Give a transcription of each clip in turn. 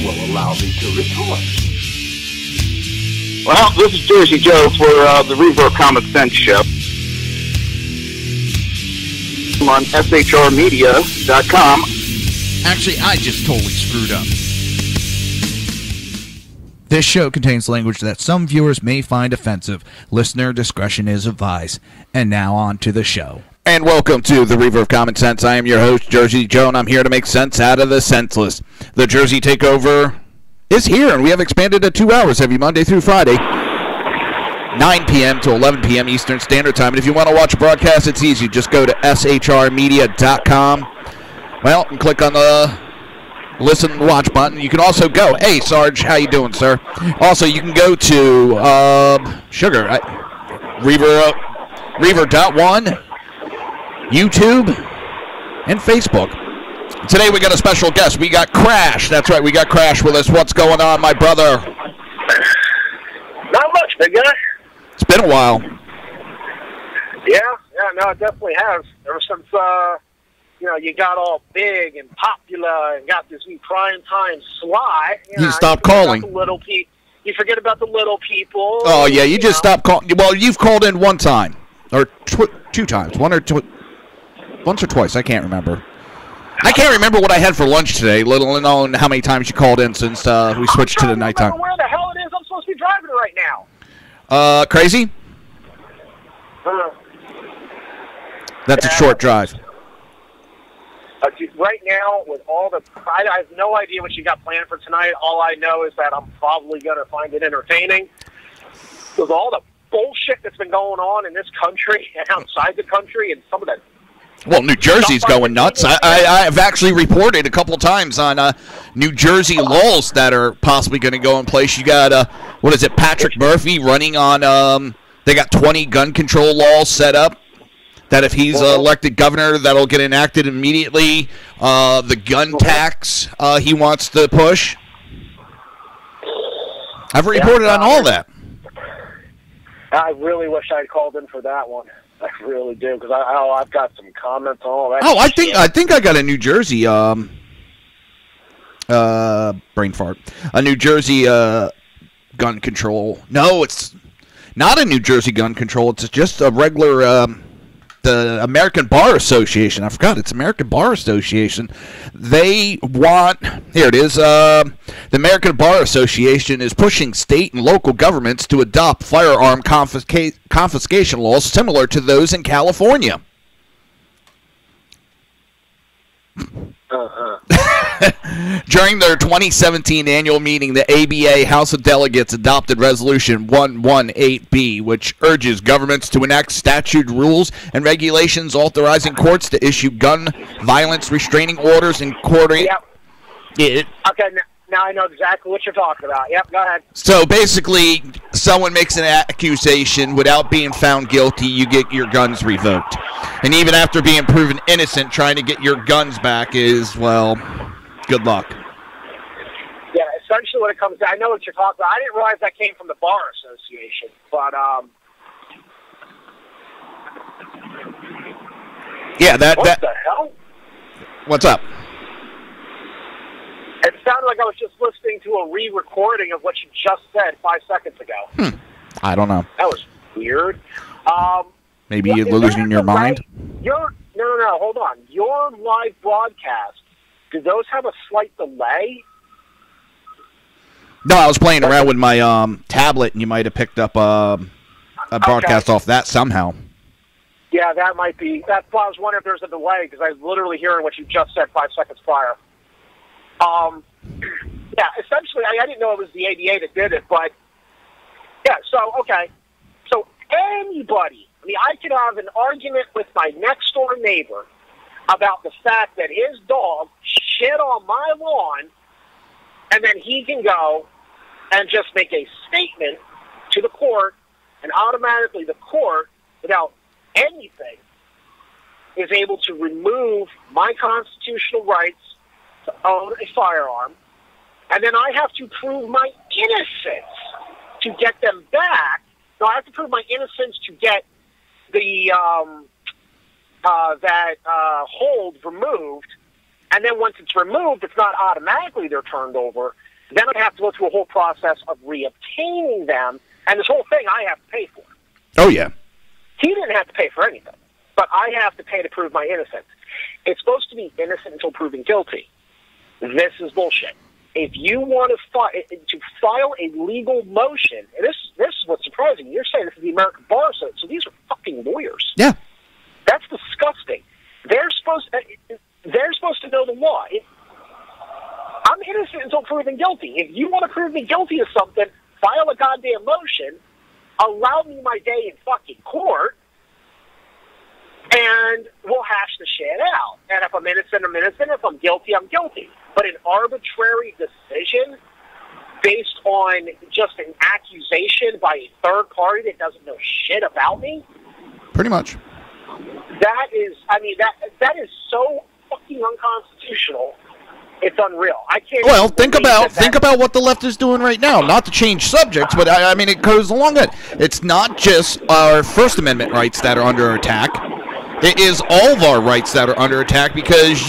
will allow me to retort. Well, this is Jersey Joe for the Reaver Common Sense Show. I'm on shrmedia.com. Actually, I just totally screwed up. This show contains language that some viewers may find offensive. Listener discretion is advised. And now on to the show. And welcome to the Reaver of Common Sense. I am your host, Jersey Joe, and I'm here to make sense out of the senseless. The Jersey Takeover is here, and we have expanded to 2 hours every Monday through Friday, 9 p.m. to 11 p.m. Eastern Standard Time. And if you want to watch a broadcast, it's easy. Just go to shrmedia.com. Well, and click on the listen and watch button. You can also go, hey, Sarge, how you doing, sir? Also, you can go to Reaver.1, YouTube, and Facebook. Today we got a special guest. We got Crash. That's right, we got Crash with us. What's going on, my brother? Not much, big guy. It's been a while. Yeah, no, it definitely has. Ever since, you got all big and popular and got this new prime time slot. You stopped calling. You forget about the little people. Oh, yeah, you just stopped calling. Well, you've called in one time. Or 2 times. Once or twice. I can't remember. I can't remember what I had for lunch today, let alone how many times you called in since we switched to the nighttime. I don't remember where the hell it is I'm supposed to be driving right now. Crazy? That's a short drive. Right now, with all the... I have no idea what you got planned for tonight. All I know is that I'm probably going to find it entertaining. With all the bullshit that's been going on in this country and outside the country and some of the... Well, New Jersey's going nuts. I've actually reported a couple times on New Jersey laws that are possibly going to go in place. You got, Patrick Murphy running on... they got 20 gun control laws set up. That if he's elected governor, that'll get enacted immediately. The gun tax he wants to push. I've reported on all that. I really wish I'd called in for that one. I really do, because I've got some comments on all that. Oh, I think I got a New Jersey brain fart. A New Jersey gun control. No, it's not a New Jersey gun control. It's just a regular. The American Bar Association. I forgot. It's American Bar Association. They want... Here it is. The American Bar Association is pushing state and local governments to adopt firearm confiscation laws similar to those in California. During their 2017 annual meeting, the ABA House of Delegates adopted Resolution 118B, which urges governments to enact statute rules and regulations authorizing courts to issue gun violence restraining orders and coordinate. Yep. Okay, now I know exactly what you're talking about. Yep, go ahead. So basically, someone makes an accusation without being found guilty, you get your guns revoked. And even after being proven innocent, trying to get your guns back is, well, good luck. Yeah, essentially what it comes to, I know what you're talking about. I didn't realize that came from the Bar Association, but, yeah, what the hell? What's up? It sounded like I was just listening to a re-recording of what you just said 5 seconds ago. I don't know. That was weird. Maybe you're losing your mind? No, hold on. Your live broadcast, do those have a slight delay? No, I was playing around with my tablet, and you might have picked up a broadcast off that somehow. Yeah, that might be. That's why I was wondering if there's a delay, because I was literally hearing what you just said 5 seconds prior. Yeah, essentially, I didn't know it was the ADA that did it, but, yeah, okay. So anybody, I could have an argument with my next-door neighbor about the fact that his dog shit on my lawn, and then he can go and just make a statement to the court, and automatically the court, without anything, is able to remove my constitutional rights to own a firearm, and then I have to prove my innocence to get them back. No, I have to prove my innocence to get the hold removed, and then once it's removed, it's not automatically they're turned over. then I have to go through a whole process of reobtaining them, and this whole thing I have to pay for. Oh, yeah. He didn't have to pay for anything, but I have to pay to prove my innocence. It's supposed to be innocent until proven guilty. This is bullshit. If you want to file a legal motion, and this is what's surprising. You're saying this is the American Bar, so these are fucking lawyers. Yeah. That's disgusting. They're supposed to know the law. I'm innocent until proven guilty. If you want to prove me guilty of something, file a goddamn motion, allow me my day in fucking court, and we'll hash the shit out. And if I'm innocent, I'm innocent. If I'm guilty, I'm guilty. But an arbitrary decision based on just an accusation by a third party that doesn't know shit about me? Pretty much. That is so fucking unconstitutional. It's unreal. I can't. Well, think about what the left is doing right now. Not to change subjects, but I mean it goes along that. It's not just our First Amendment rights that are under attack. It is all of our rights that are under attack because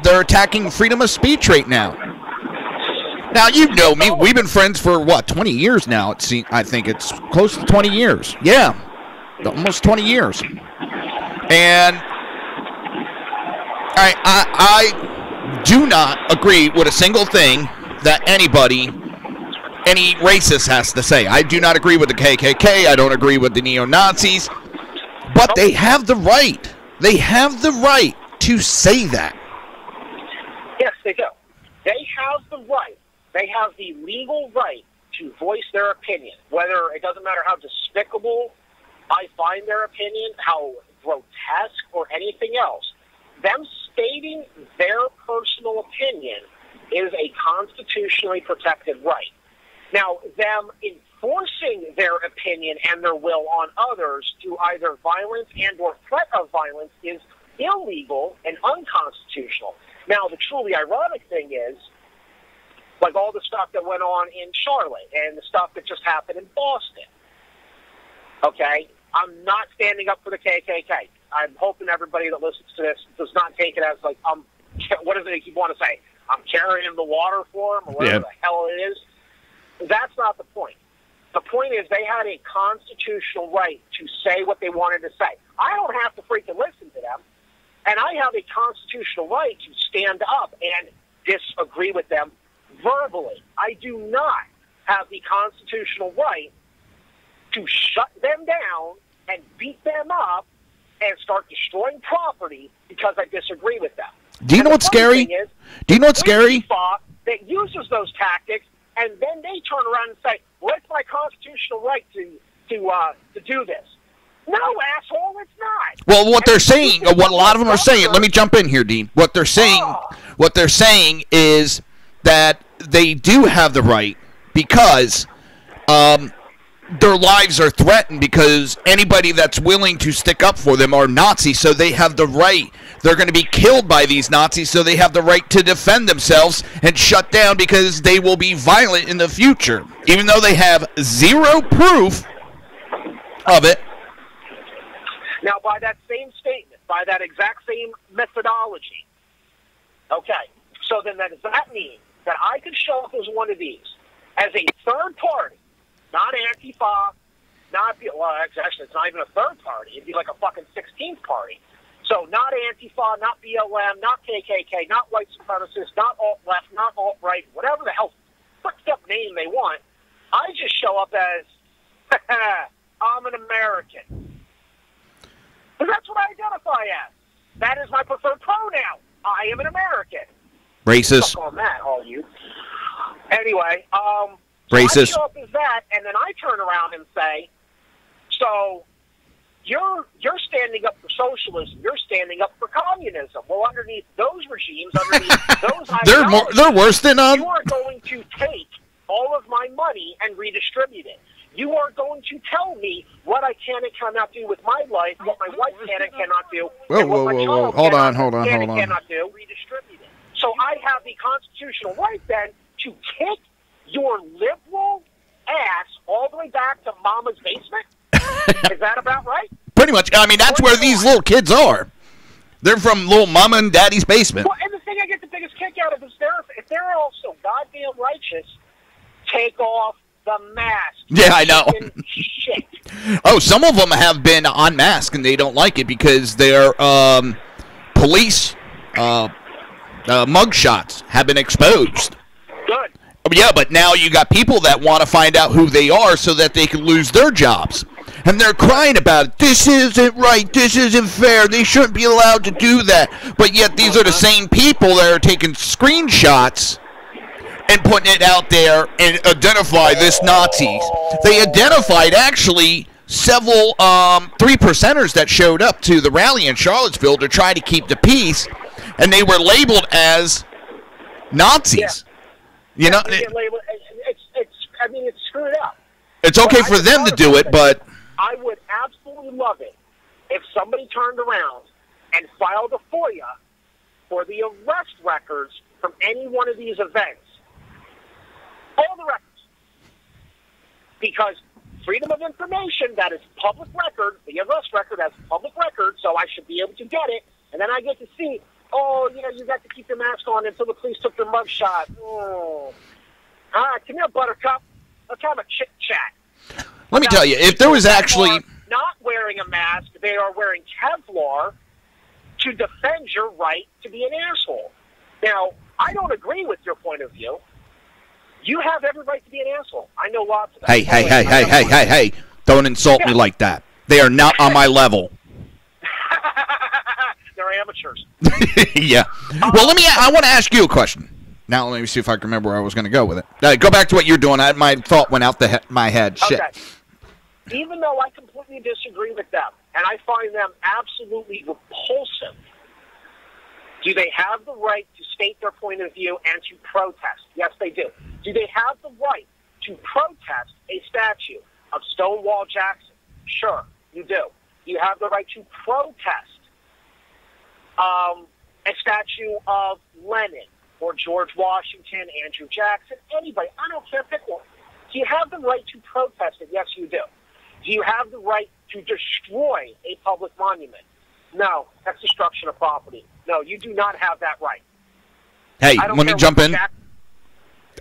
they're attacking freedom of speech right now. Now, you know me. We've been friends for, 20 years now? I think it's close to 20 years. Yeah, almost 20 years. And I do not agree with a single thing that any racist has to say. I do not agree with the KKK. I don't agree with the neo-Nazis. But they have the right. They have the right to say that. Yes, they do. They have the right. They have the legal right to voice their opinion, whether it doesn't matter how despicable I find their opinion, how grotesque, or anything else. Them stating their personal opinion is a constitutionally protected right. Now, them enforcing their opinion and their will on others through either violence and or threat of violence is illegal and unconstitutional. Now, the truly ironic thing is, like all the stuff that went on in Charlotte and the stuff that just happened in Boston, okay? I'm not standing up for the KKK. I'm hoping everybody that listens to this does not take it as like, what is it you want to say? I'm carrying the water for them or whatever the hell it is. That's not the point. The point is they had a constitutional right to say what they wanted to say. I don't have to freaking listen to them. And I have a constitutional right to stand up and disagree with them verbally. I do not have the constitutional right to shut them down and beat them up and start destroying property because I disagree with them. Do you know what's scary? Do you know what's scary? That uses those tactics, and then they turn around and say, well, it's my constitutional right to do this. No, asshole, it's not. Well, what they're saying, what a lot of them are saying, let me jump in here, Dean. What they're saying is that they do have the right because their lives are threatened because anybody that's willing to stick up for them are Nazis, so they have the right. They're going to be killed by these Nazis, so they have the right to defend themselves and shut down because they will be violent in the future, even though they have zero proof of it. Now, by that same statement, by that exact same methodology, okay, so then does that mean that I could show up as one of these as a third party, not Antifa, actually, it's not even a third party. It'd be like a fucking 16th party. So not Antifa, not BLM, not KKK, not white supremacists, not alt-left, not alt-right, whatever the hell fricked up name they want. I just show up as, I'm an American. Because that's what I identify as. That is my preferred pronoun. I am an American. Racist. Fuck on that, all you. Anyway, racist. I show up as that, and then I turn around and say, so you're standing up for socialism, you're standing up for communism. Well, underneath those regimes, underneath those ideologies, they're worse than you are going to take all of my money and redistribute it. You are going to tell me what I can and cannot do with my life, what my wife can and cannot do, and what my child Hold on. cannot do. Redistribute it. So I have the constitutional right then to kick your liberal ass all the way back to mama's basement? Is that about right? Pretty much. I mean, that's where these little kids are. They're from little mama and daddy's basement. Well, and the thing I get the biggest kick out of is their goddamn righteous, take off the mask. Yeah, I know. Shit. Oh, some of them have been unmasked and they don't like it because their police mugshots have been exposed. Good. Yeah, but now you got people that want to find out who they are so that they can lose their jobs. And they're crying about it. This isn't right. This isn't fair. They shouldn't be allowed to do that. But yet these are the same people that are taking screenshots and putting it out there and identify this Nazis. They identified actually several 3%ers that showed up to the rally in Charlottesville to try to keep the peace, and they were labeled as Nazis. Yeah. You know, it's screwed up. It's okay for them to do it, but I would absolutely love it if somebody turned around and filed a FOIA for the arrest records from any one of these events. All the records. Because freedom of information, that is public record, the arrest record has public record, so I should be able to get it, and then I get to see, oh, you know, you got to keep your mask on until the police took their mugshot. Oh. All right, come here, Buttercup. Let's have a chit-chat. Let me tell you, if there was actually not wearing a mask, they are wearing Kevlar to defend your right to be an asshole. Now, I don't agree with your point of view. You have every right to be an asshole. I know lots of them. Hey. Don't insult me like that. They are not on my level. They're amateurs. Yeah. Well, I want to ask you a question. Now, let me see if I can remember where I was going to go with it. Go back to what you're doing. My thought went out my head. Shit. Okay. Even though I completely disagree with them, and I find them absolutely repulsive, do they have the right to state their point of view and to protest? Yes, they do. Do they have the right to protest a statue of Stonewall Jackson? Sure, you do. You have the right to protest a statue of Lenin or George Washington, Andrew Jackson, anybody. I don't care, pick one. Do you have the right to protest it? Yes, you do. Do you have the right to destroy a public monument? No, that's destruction of property. No, you do not have that right. Hey, let me jump in.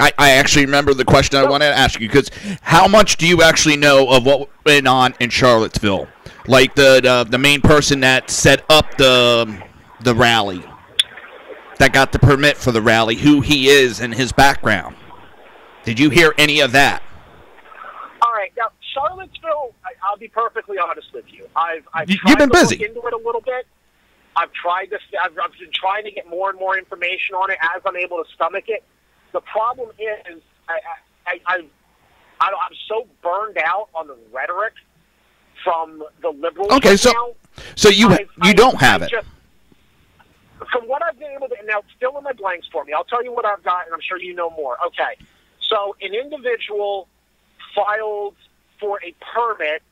I actually remember the question I wanted to ask you, because how much do you actually know of what went on in Charlottesville? Like the main person that set up the rally, that got the permit for the rally, who he is and his background. Did you hear any of that? All right, now Charlottesville, I'll be perfectly honest with you. I've You've been busy. Look into it a little bit. I've been trying to get more and more information on it as I'm able to stomach it. The problem is I'm so burned out on the rhetoric from the liberals. Okay, right so you don't have it. From what I've been able to, now it's still in my blanks for me. I'll tell you what I've got, and I'm sure you know more. Okay, so an individual filed for a permit.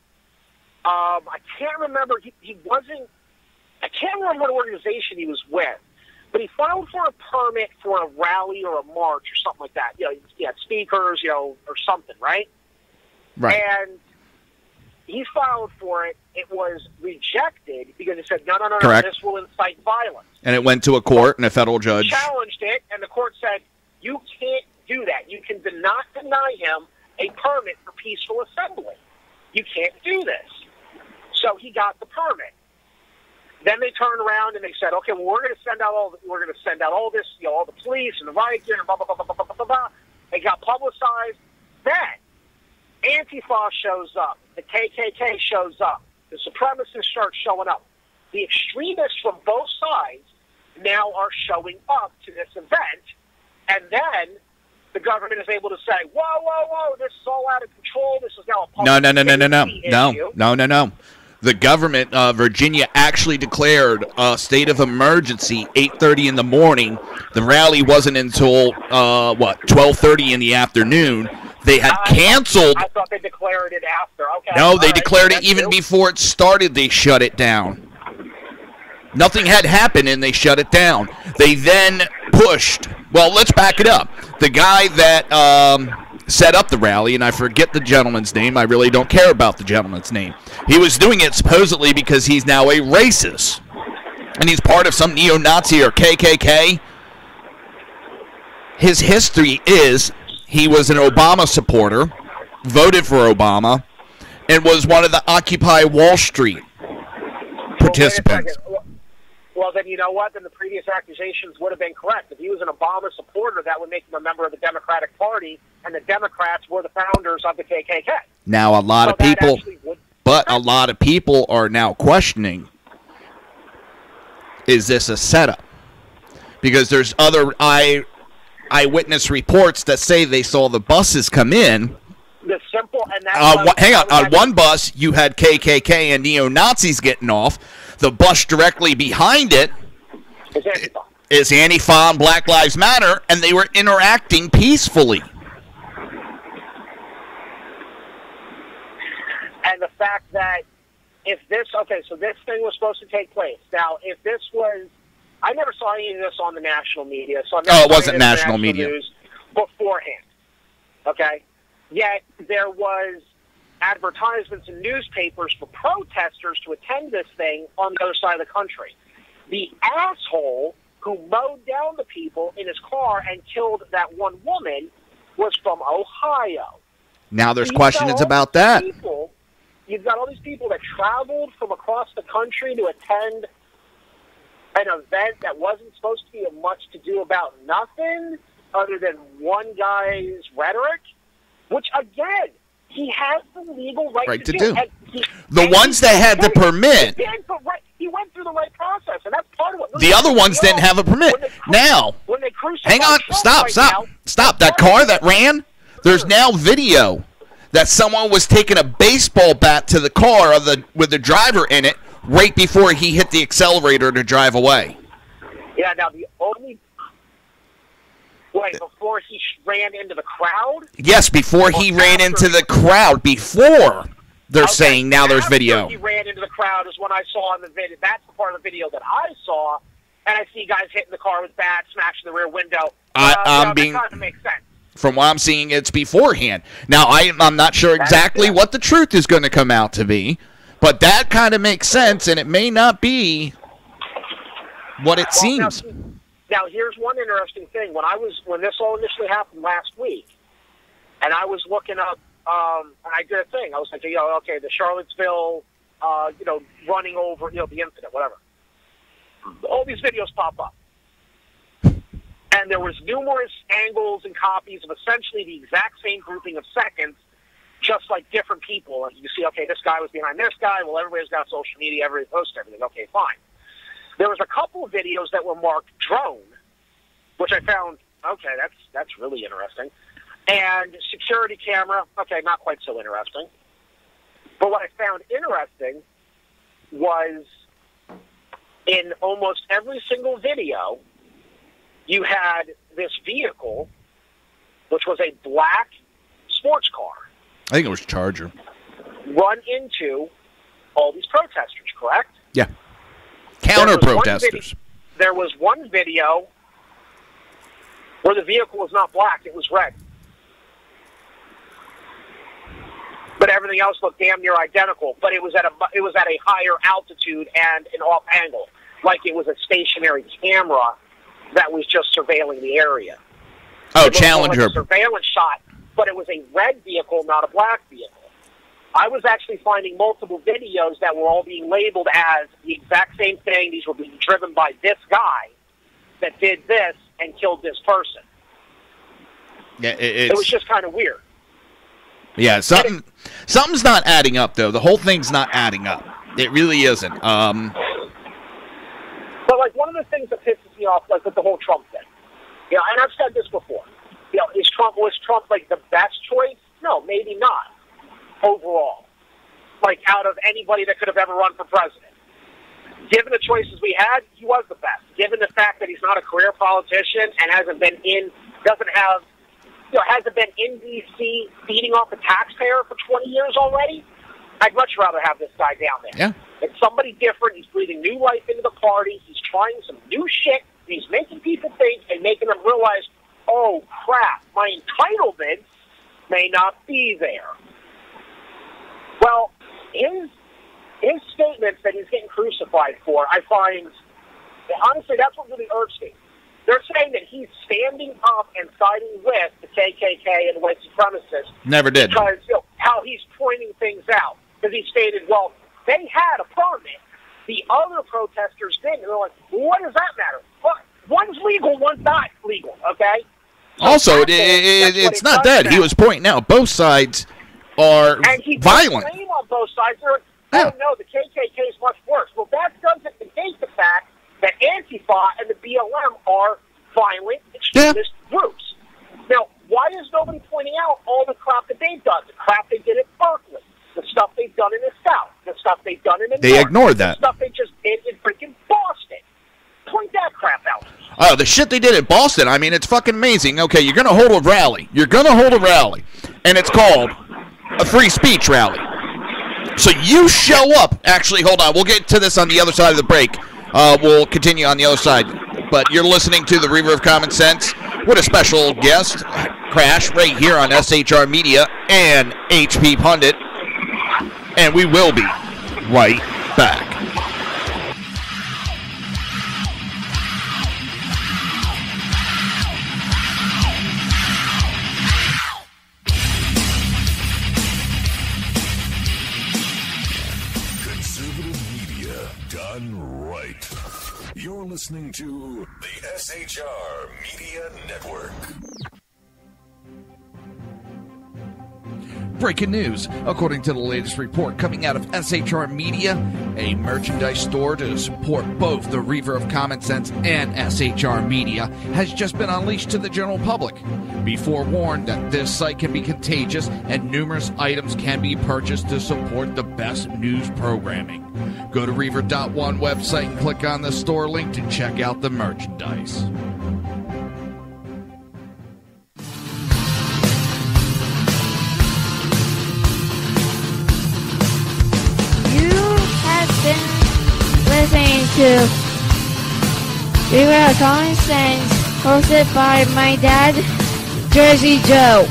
I can't remember. He wasn't. I can't remember what organization he was with, but he filed for a permit for a rally or a march or something like that. You know, he had speakers, or something, right? Right. And he filed for it. It was rejected because it said, no, Correct. This will incite violence. And it went to a court and a federal judge Challenged it, and the court said, you can't do that. You can not deny him a permit for peaceful assembly. You can't do this. So he got the permit. Then they turned around and they said, okay, well, we're going to send out all this, all the police and the riot gear and blah, blah, blah, blah, blah, blah, blah. It got publicized. Then Antifa shows up. The KKK shows up. The supremacists start showing up. The extremists from both sides now are showing up to this event, and then the government is able to say, whoa, this is all out of control. This is now a public issue. No. The government, Virginia, actually declared a state of emergency 8:30 in the morning. The rally wasn't until 12:30 in the afternoon. They had canceled. I thought they declared it after. Okay. No, they declared it even before it started. They shut it down. Nothing had happened, and they shut it down. They then pushed. Well, let's back it up. The guy that set up the rally, and I forget the gentleman's name. I really don't care about the gentleman's name. He was doing it supposedly because he's now a racist, and he's part of some neo-Nazi or KKK. his history is he was an Obama supporter, voted for Obama, and was one of the Occupy Wall Street participants. Well, then you know what? Then the previous accusations would have been correct. If he was an Obama supporter, that would make him a member of the Democratic Party, and the Democrats were the founders of the KKK. Now, a lot of people are now questioning, is this a setup? Because there's other eyewitness reports that say they saw the buses come in. The simple and that's hang on one bus you had KKK and neo-Nazis getting off. The bus directly behind it is Antifa and Black Lives Matter, and they were interacting peacefully. And the fact that if this, so this thing was supposed to take place. Now, if this was, I never saw any of this on the national media. So it wasn't national media. News beforehand. Okay? Yet there was advertisements in newspapers for protesters to attend this thing on the other side of the country. The asshole who mowed down the people in his car and killed that one woman was from Ohio. Now there's questions about that. You've got all these people that traveled from across the country to attend an event that wasn't supposed to be much to do about nothing other than one guy's rhetoric, which, again, he has the legal right to do. The ones that had the permit. He went through the right process, and that's part of what... The other ones didn't have a permit. Now, hang on, stop. That car that ran, there's now video that someone was taking a baseball bat to the car with the driver in it right before he hit the accelerator to drive away. Yeah, now the only... Wait, before he ran into the crowd? Yes, before he ran into the crowd. Before, they're saying now there's video. After he ran into the crowd is when I saw in the video. That's the part of the video that I saw, and I see guys hitting the car with bats, smashing the rear window. That kind of makes sense. From what I'm seeing, it's beforehand. Now, I'm not sure exactly what the truth is going to come out to be, but that kind of makes sense, and it may not be what it seems. Now, here's one interesting thing. When this all initially happened last week, and I was looking up, and I did a thing. I was like, the Charlottesville, running over, the incident, whatever. All these videos pop up. And there was numerous angles and copies of essentially the exact same grouping of seconds, just like different people. And you see, this guy was behind this guy. Well, everybody's got social media. Everybody posts everything. Okay, fine. There was a couple of videos that were marked drone, which I found, that's really interesting. And security camera, not quite so interesting. But what I found interesting was in almost every single video, you had this vehicle, which was a black sports car. I think it was Charger. Run into all these protesters, correct? Yeah. Counter-protesters. There was one video where the vehicle was not black, it was red. But everything else looked damn near identical, but it was at a higher altitude and an off angle, like it was a stationary camera that was just surveilling the area. Oh, Challenger. Like a surveillance shot, but it was a red vehicle, not a black vehicle. I was actually finding multiple videos that were all being labeled as the exact same thing. These were being driven by this guy that did this and killed this person. Yeah, it was just kind of weird. Yeah, something's not adding up, though. The whole thing's not adding up. It really isn't. But, one of the things that pisses me off, with the whole Trump thing, and I've said this before, was Trump, the best choice? No, maybe not, overall. Out of anybody that could have ever run for president. Given the choices we had, he was the best. Given the fact that he's not a career politician and hasn't been in D.C. feeding off the taxpayer for 20 years already, I'd much rather have this guy down there. Yeah. It's somebody different. He's breathing new life into the party. He's trying some new shit. He's making people think and making them realize, oh, crap, my entitlement may not be there. Well, his statements that he's getting crucified for, I find, honestly, that's what really irks me. They're saying that he's standing up and siding with the KKK and white supremacists. Never did. Because, how he's pointing things out. Because he stated, well, they had a permit. The other protesters didn't. And they're like, well, what does that matter? Well, one's legal, one's not legal, okay? So also, it's not that. He was pointing out both sides are and he violent. And he on both sides. They're like, oh, no, the KKK is much worse. Well, that doesn't negate the fact that Antifa and the BLM are violent extremist groups. Now, why is nobody pointing out all the crap that they've done? The crap they did at Berkeley, the stuff they've done in the South, the stuff they've done in the North. They ignored that. The stuff they just did in freaking Boston. Point that crap out. Oh, the shit they did at Boston, I mean, it's fucking amazing. Okay, you're going to hold a rally. And it's called a free speech rally. So you show up. Actually, hold on. We'll get to this on the other side of the break. We'll continue on the other side. But you're listening to the Reaver of Common Sense with a special guest, Crash, right here on SHR Media and HP Pundit. And we will be right back. You're listening to the SHR Media Network. Breaking news. According to the latest report coming out of SHR Media, a merchandise store to support both the Reaver of Common Sense and SHR Media has just been unleashed to the general public. Be forewarned that this site can be contagious and numerous items can be purchased to support the best news programming. Go to Reaver.one website and click on the store link to check out the merchandise. Listening to Reaver of Common Sense, hosted by my dad, Jersey Joe.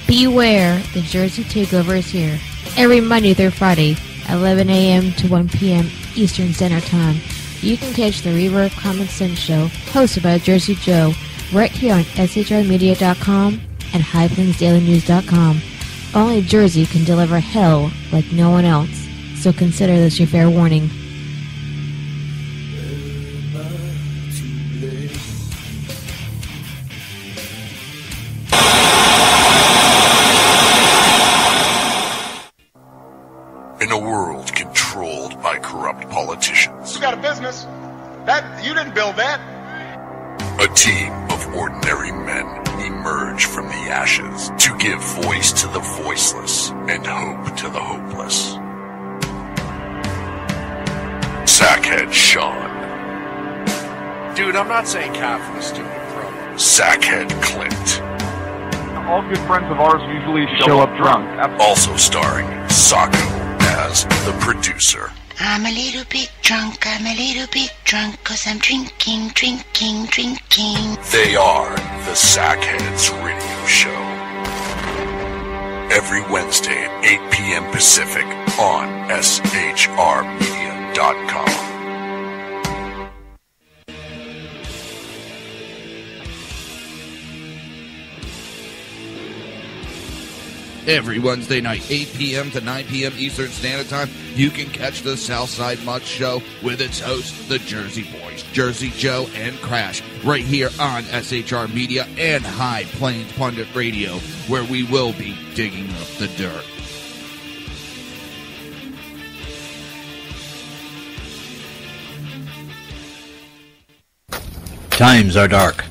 Beware, the Jersey Takeover is here. Every Monday through Friday, 11 a.m. to 1 p.m. Eastern Standard Time. You can catch the Reaver of Common Sense show, hosted by Jersey Joe, right here on shrmedia.com and highplains.dailynews.com. Only Jersey can deliver hell like no one else, so consider this your fair warning. In a world controlled by corrupt politicians. You got a business. You didn't build that. A team of ordinary men emerge from the ashes to give voice to the voiceless and hope to the hopeless. Sackhead Sean. Dude, I'm not saying calf for the stupid pro. Sackhead Clint. All good friends of ours usually show up drunk. Also starring Sacco as the producer. I'm a little bit drunk, 'cause I'm drinking. They are the Sackheads Radio Show. Every Wednesday at 8 p.m. Pacific on shrmedia.com. Every Wednesday night, 8 p.m. to 9 p.m. Eastern Standard Time, you can catch the Southside Mutt Show with its hosts, the Jersey Boys, Jersey Joe and Crash, right here on SHR Media and High Plains Pundit Radio, where we will be digging up the dirt. Times are dark.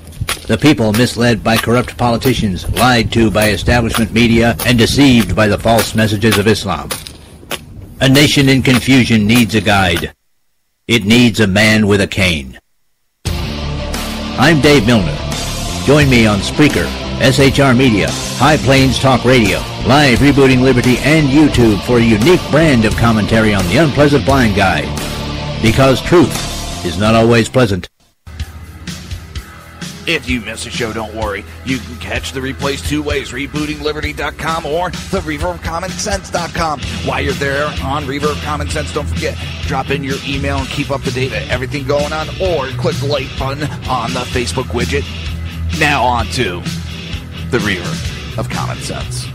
The people misled by corrupt politicians, lied to by establishment media, and deceived by the false messages of Islam. A nation in confusion needs a guide. It needs a man with a cane. I'm Dave Milner. Join me on Spreaker, SHR Media, High Plains Talk Radio, Live Rebooting Liberty, and YouTube for a unique brand of commentary on the unpleasant blind guy. Because truth is not always pleasant. If you miss a show, don't worry. You can catch the replays two ways, rebootingliberty.com or the reverbcommonsense.com. While you're there on Reverb Common Sense, don't forget, drop in your email and keep up to date with everything going on, or click the like button on the Facebook widget. Now on to the Reaver of Common Sense.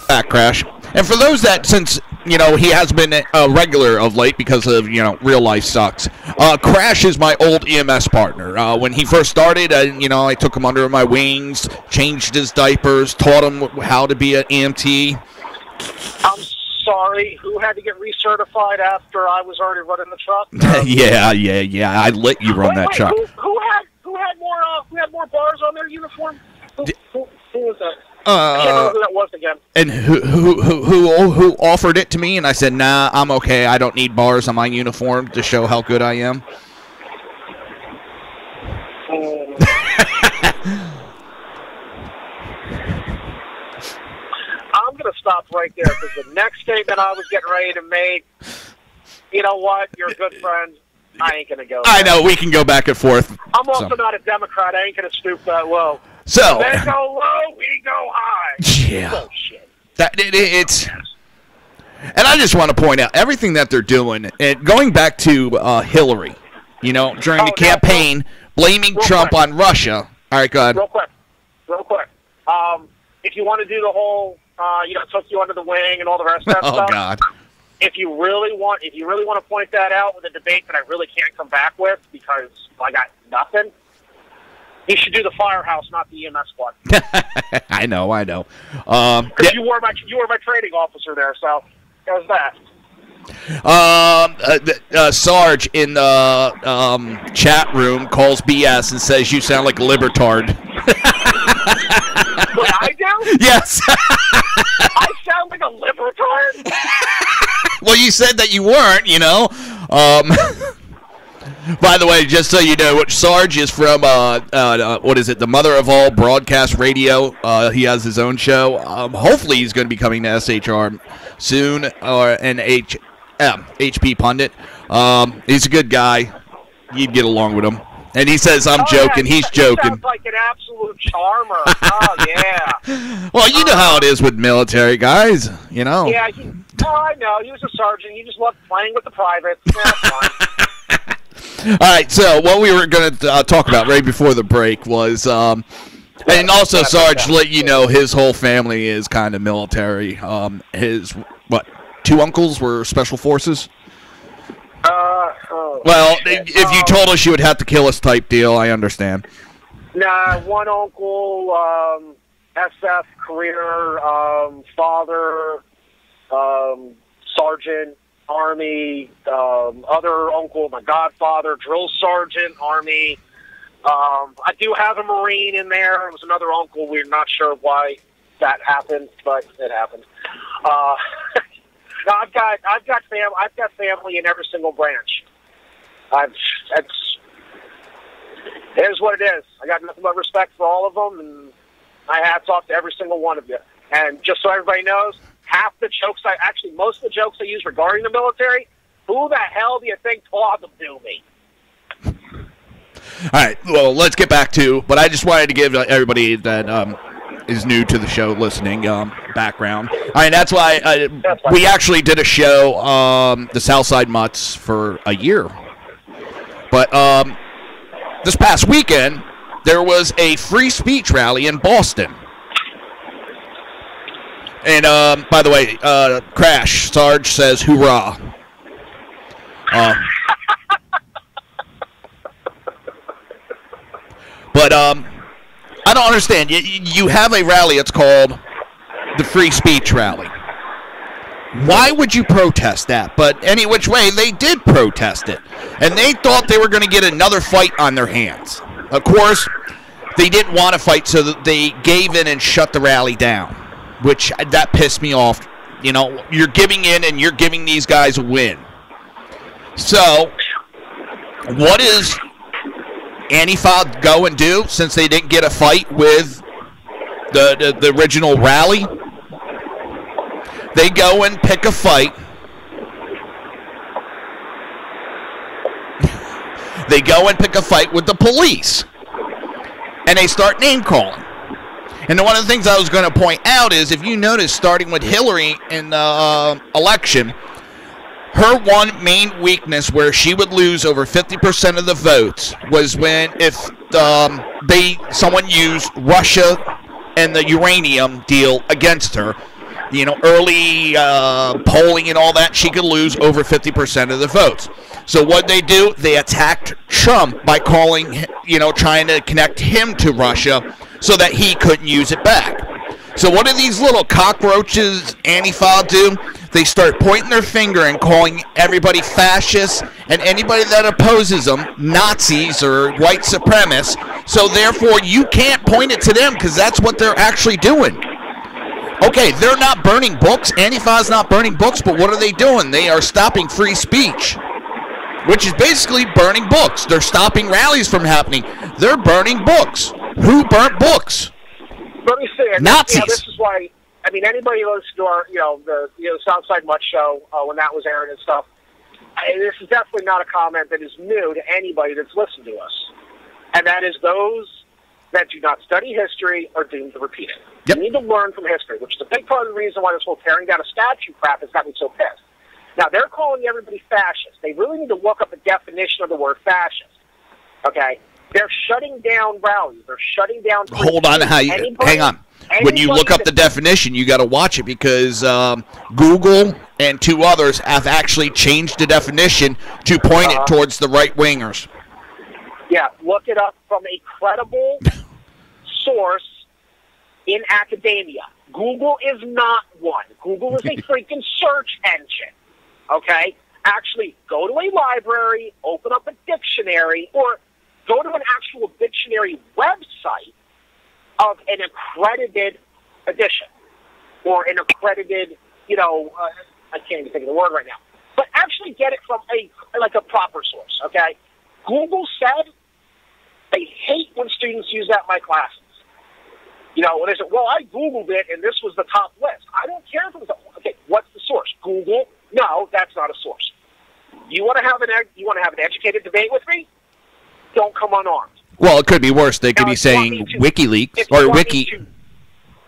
Back crash. And for those that, since, you know, he has been a regular of late because of, you know, real life sucks, Crash is my old EMS partner. When he first started, I took him under my wings, changed his diapers, taught him how to be an EMT. I'm sorry, who had to get recertified after I was already running the truck? Yeah, I let you run that truck. Who had more bars on their uniform? Who was that? I can't remember who that was again. And who offered it to me? And I said, nah, I'm okay. I don't need bars on my uniform to show how good I am. I'm going to stop right there because the next statement I was getting ready to make, you know what? You're a good friend. I ain't going to go there. I know. We can go back and forth. I'm also not a Democrat. I ain't going to stoop that low. So they go low, we go high. Yeah. Bullshit. It's. And I just want to point out everything that they're doing, and going back to Hillary, during the campaign, blaming Trump on Russia. All right, go ahead. Real quick. If you want to do the whole, took you under the wing and all the rest of that stuff. Oh God. If you really want to point that out with a debate that I really can't come back with because I got nothing. You should do the firehouse, not the EMS squad. I know. Because you were my training officer there, so how's that? Sarge in the chat room calls BS and says you sound like a libertard. What, I do? Yes. I sound like a libertard? Well, you said that you weren't, By the way, just so you know, Sarge is from, what is it, the mother of all broadcast radio. He has his own show. Hopefully he's going to be coming to SHR soon, or an HP Pundit. He's a good guy. You'd get along with him. And he says, I'm joking. Yeah, he's joking. Sounds like an absolute charmer. Oh, yeah. Well, you know how it is with military guys, Yeah, I know. He was a sergeant. He just loved playing with the privates. Yeah, that's fine. All right, so what we were going to talk about right before the break was, and also Sarge let you know his whole family is kind of military. His, two uncles were special forces? Well, if you told us you would have to kill us type deal, I understand. Nah, one uncle, SF career, father, sergeant, Army, other uncle, my godfather, drill sergeant, Army. I do have a Marine in there. It was another uncle. We're not sure why that happened, but it happened. No, I've got family in every single branch. It is what it is. I got nothing but respect for all of them, and my hats off to every single one of you. And just so everybody knows, most of the jokes I use regarding the military, who the hell do you think taught them to me? All right, well, let's get back to, but I just wanted to give everybody that is new to the show listening background. All right, that's why we actually did a show, the Southside Mutts, for a year. But this past weekend, there was a free speech rally in Boston. And, by the way, Crash, Sarge says, hoorah. But I don't understand. You have a rally, it's called the Free Speech Rally. Why would you protest that? But any which way, they did protest it. And they thought they were going to get another fight on their hands. Of course, they didn't want to fight, so they gave in and shut the rally down. Which, that pissed me off you're giving in and you're giving these guys a win. So, what does Antifa go and do since they didn't get a fight with the original rally? They go and pick a fight. They go and pick a fight with the police. And they start name-calling. And one of the things I was going to point out is, if you notice, starting with Hillary in the election, her one main weakness where she would lose over 50% of the votes was if someone used Russia and the uranium deal against her. Early polling and all that, she could lose over 50% of the votes. So what they do, they attacked Trump by trying to connect him to Russia so that he couldn't use it back. So what do these little cockroaches, Antifa, do? They start pointing their finger and calling everybody fascists and anybody that opposes them Nazis or white supremacists. So therefore, you can't point it to them because that's what they're actually doing. Okay, they're not burning books. Antifa's not burning books, but what are they doing? They are stopping free speech, which is basically burning books. They're stopping rallies from happening. They're burning books. Who burnt books? Let me see. Nazis. This is why. Anybody who listens to our, the Southside Much show when that was airing and stuff. This is definitely not a comment that is new to anybody that's listened to us, and that is those that do not study history are doomed to repeat it. Yep. You need to learn from history, which is a big part of the reason why this whole tearing down a statue crap has got me so pissed. Now, they're calling everybody fascist. They really need to look up the definition of the word fascist. Okay? They're shutting down rallies. They're shutting down... Hold on. Hang on. When you look up the definition, you got to watch it because Google and two others have actually changed the definition to point it towards the right-wingers. Yeah, look it up from a credible source in academia. Google is not one. Google is a freaking search engine, okay? Actually, go to a library, open up a dictionary, or go to an actual dictionary website of an accredited edition or an accredited, I can't even think of the word right now. But actually get it from a proper source, okay? Google said they hate when students use that in my classes. When they say, well, I Googled it, and this was the top list. I don't care if it was, okay, what's the source? Google? No, that's not a source. You want to have an educated debate with me? Don't come unarmed. Well, it could be worse. They could be saying WikiLeaks or Wiki.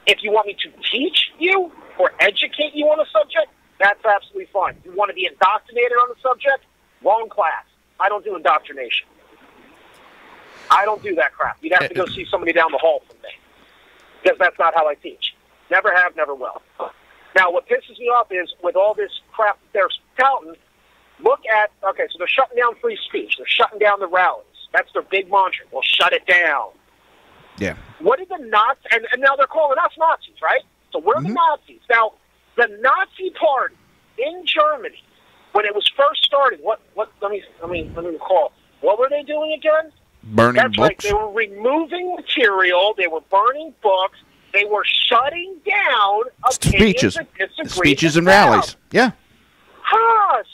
If you want me to teach you or educate you on a subject, that's absolutely fine. You want to be indoctrinated on the subject? Wrong class. I don't do indoctrination. I don't do that crap. You'd have to go see somebody down the hall from me. Because that's not how I teach. Never have, never will. Now, what pisses me off is, with all this crap they're touting, look at, okay, so they're shutting down free speech. They're shutting down the rallies. That's their big mantra. Well, shut it down. Yeah. What did the Nazis, and now they're calling us Nazis, right? So we're the Nazis. Now, the Nazi Party in Germany, when it was first started, let me recall. What were they doing again? Burning That's books. right. They were removing material. They were burning books. They were shutting down speeches and rallies. Yeah.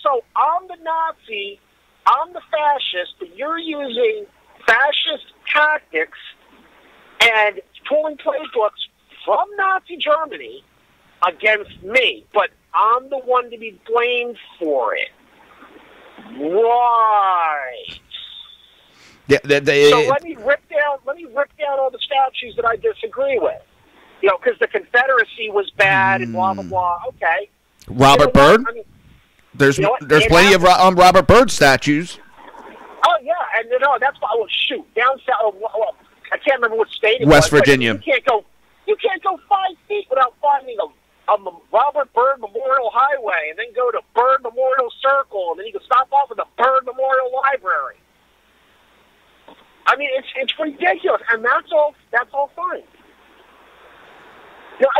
So I'm the Nazi, I'm the fascist, but you're using fascist tactics and pulling playbooks from Nazi Germany against me, but I'm the one to be blamed for it. Right. Yeah, so let me rip down all the statues that I disagree with. Because the Confederacy was bad and blah blah blah. Okay. Robert Byrd. There's plenty of Robert Byrd statues. Oh yeah, and that's why. Oh shoot, down south. Well, I can't remember what state it was. West Virginia. You can't go 5 feet without finding a Robert Byrd Memorial Highway, and then go to Byrd Memorial Circle, and then you can stop off at the Byrd Memorial Library. I mean, it's ridiculous, and that's all fine.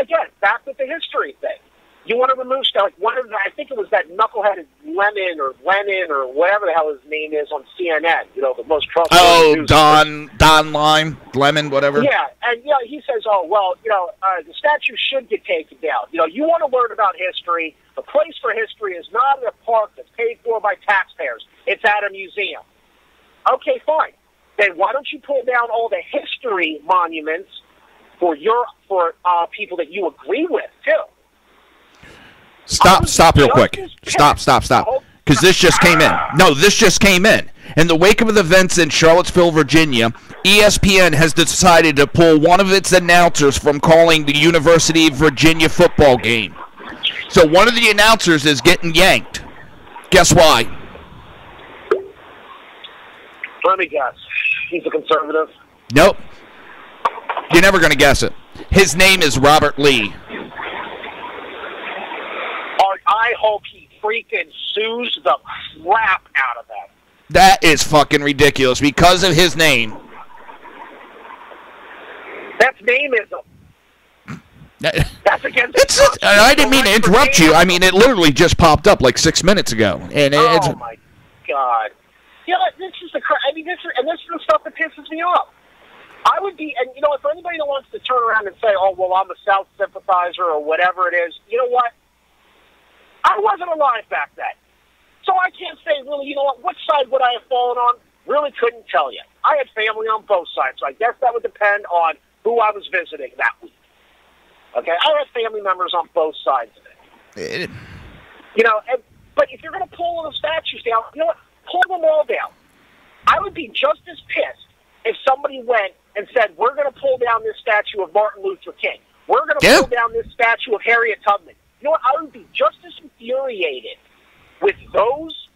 Again, back with the history thing. You want to remove stuff like one of the, I think it was that knuckleheaded Lennon or whatever the hell his name is on CNN. You know, the most trustworthy. Oh, Don Lime, Lemon, whatever. Yeah, and he says, oh well, the statue should get taken down. You want to learn about history. The place for history is not in a park that's paid for by taxpayers. It's at a museum. Okay, fine. Then why don't you pull down all the history monuments for people that you agree with too? Stop real quick. Stop. Because this just came in. No, this just came in. In the wake of the events in Charlottesville, Virginia, ESPN has decided to pull one of its announcers from calling the University of Virginia football game. So one of the announcers is getting yanked. Guess why? Let me guess. He's a conservative? Nope. You're never going to guess it. His name is Robert Lee. I hope he freaking sues the crap out of them. That is fucking ridiculous because of his name. That's nameism. That's against. I didn't mean to interrupt you. I mean, it literally just popped up like 6 minutes ago, and oh my god! This is the. I mean, this is the stuff that pisses me off. I would be, and for anybody that wants to turn around and say, "Oh, well, I'm a South sympathizer" or whatever it is, you know what? I wasn't alive back then. So I can't say, really, what side would I have fallen on? Really couldn't tell you. I had family on both sides, so I guess that would depend on who I was visiting that week. Okay? I had family members on both sides of it. But if you're going to pull the statues down, you know what? Pull them all down. I would be just as pissed if somebody went and said, we're going to pull down this statue of Martin Luther King. We're going to pull down this statue of Harriet Tubman. You know what? I would be just as infuriated with those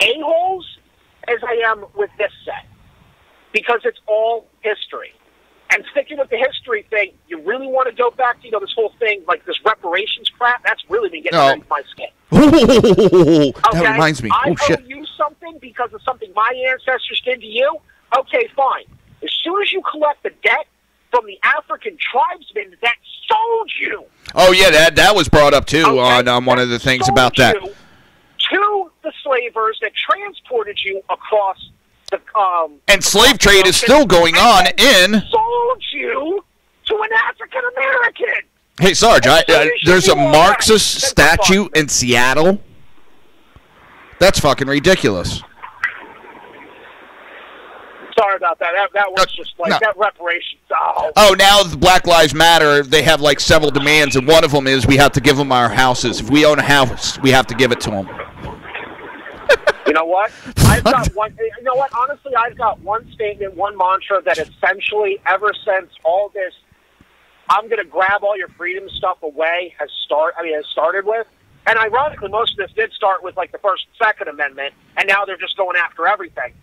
a-holes as I am with this set. Because it's all history. And sticking with the history thing, you really want to go back to, this whole thing, like this reparations crap? That's really been getting under my skin. That reminds me. I owe you something because of something my ancestors did to you? Okay, fine. As soon as you collect the debt from the African tribesmen that sold you. Oh, yeah, that was brought up, too, on one of the things about that. To the slavers that transported you across the... and slave trade is still going on in... sold you to an African-American. Hey, Sarge, there's a Marxist statue in Seattle. That's fucking ridiculous. Sorry about that. That was just like that reparations. Oh, now the Black Lives Matter, they have like several demands, and one of them is we have to give them our houses. If we own a house, we have to give it to them. You know what? I've got one. You know what? Honestly, I've got one statement, one mantra that essentially, ever since all this, I'm going to grab all your freedom stuff away has started with. And ironically, most of this did start with like the First and Second Amendment, and now they're just going after everything.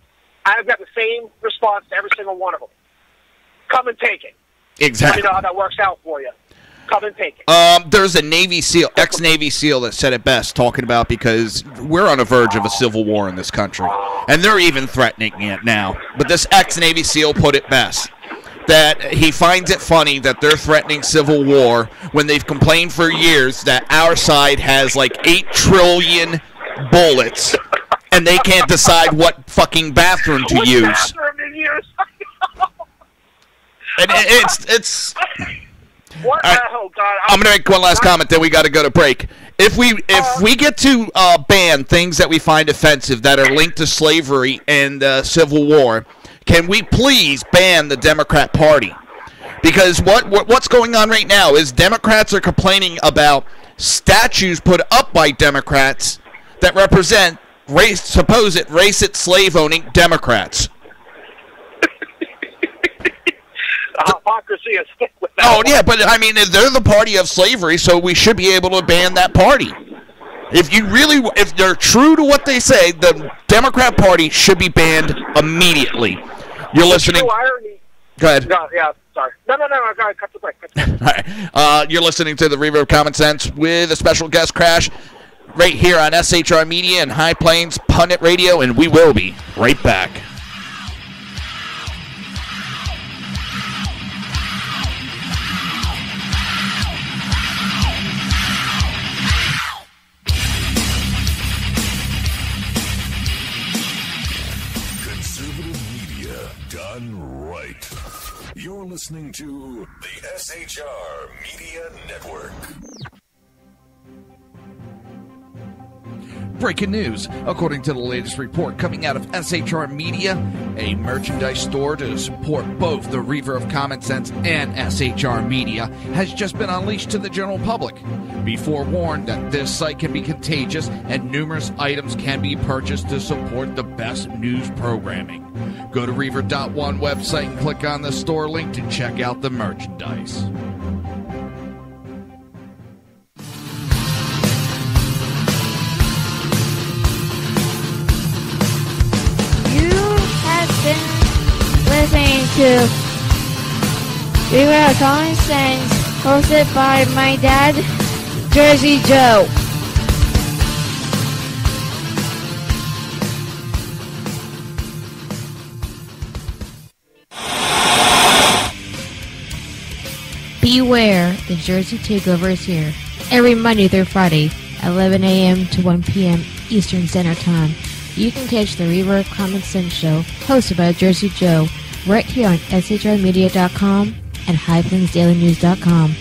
I've got the same response to every single one of them. Come and take it. Exactly. Let me know how that works out for you. Come and take it. There's a Navy SEAL, ex-Navy SEAL, that said it best, talking about because we're on the verge of a civil war in this country, and they're even threatening it now. But this ex-Navy SEAL put it best, that he finds it funny that they're threatening civil war when they've complained for years that our side has like 8 trillion bullets, and they can't decide what fucking bathroom to use. Bathroom to use? And it's. What? Right. Oh God! I'm gonna make one last comment. Then we got to go to break. If we get to ban things that we find offensive that are linked to slavery and Civil War, can we please ban the Democrat Party? Because what's going on right now is Democrats are complaining about statues put up by Democrats that represent supposed racist slave-owning Democrats. Hypocrisy is thick with that. Oh, yeah, but I mean, they're the party of slavery, so we should be able to ban that party. If they're true to what they say, the Democrat Party should be banned immediately. You're listening. Go ahead. No, yeah, sorry. No, go ahead, cut the break. All right. You're listening to the Reaver of Common Sense with a special guest, Crash, right here on SHR Media and High Plains Pundit Radio, and we will be right back. done right. You're listening to the SHR Media Network. Breaking news. According to the latest report coming out of SHR Media, a merchandise store to support both the Reaver of Common Sense and SHR Media has just been unleashed to the general public. Be forewarned that this site can be contagious and numerous items can be purchased to support the best news programming. Go to Reaver.one website and click on the store link to check out the merchandise. Listening to Reaver of Common Sense, hosted by my dad, Jersey Joe. Beware, the Jersey Takeover is here. Every Monday through Friday, 11 a.m. to 1 p.m. Eastern Standard Time. You can catch the Reaver of Common Sense show, hosted by Jersey Joe, right here on shrmedia.com and highplainsdailynews.com.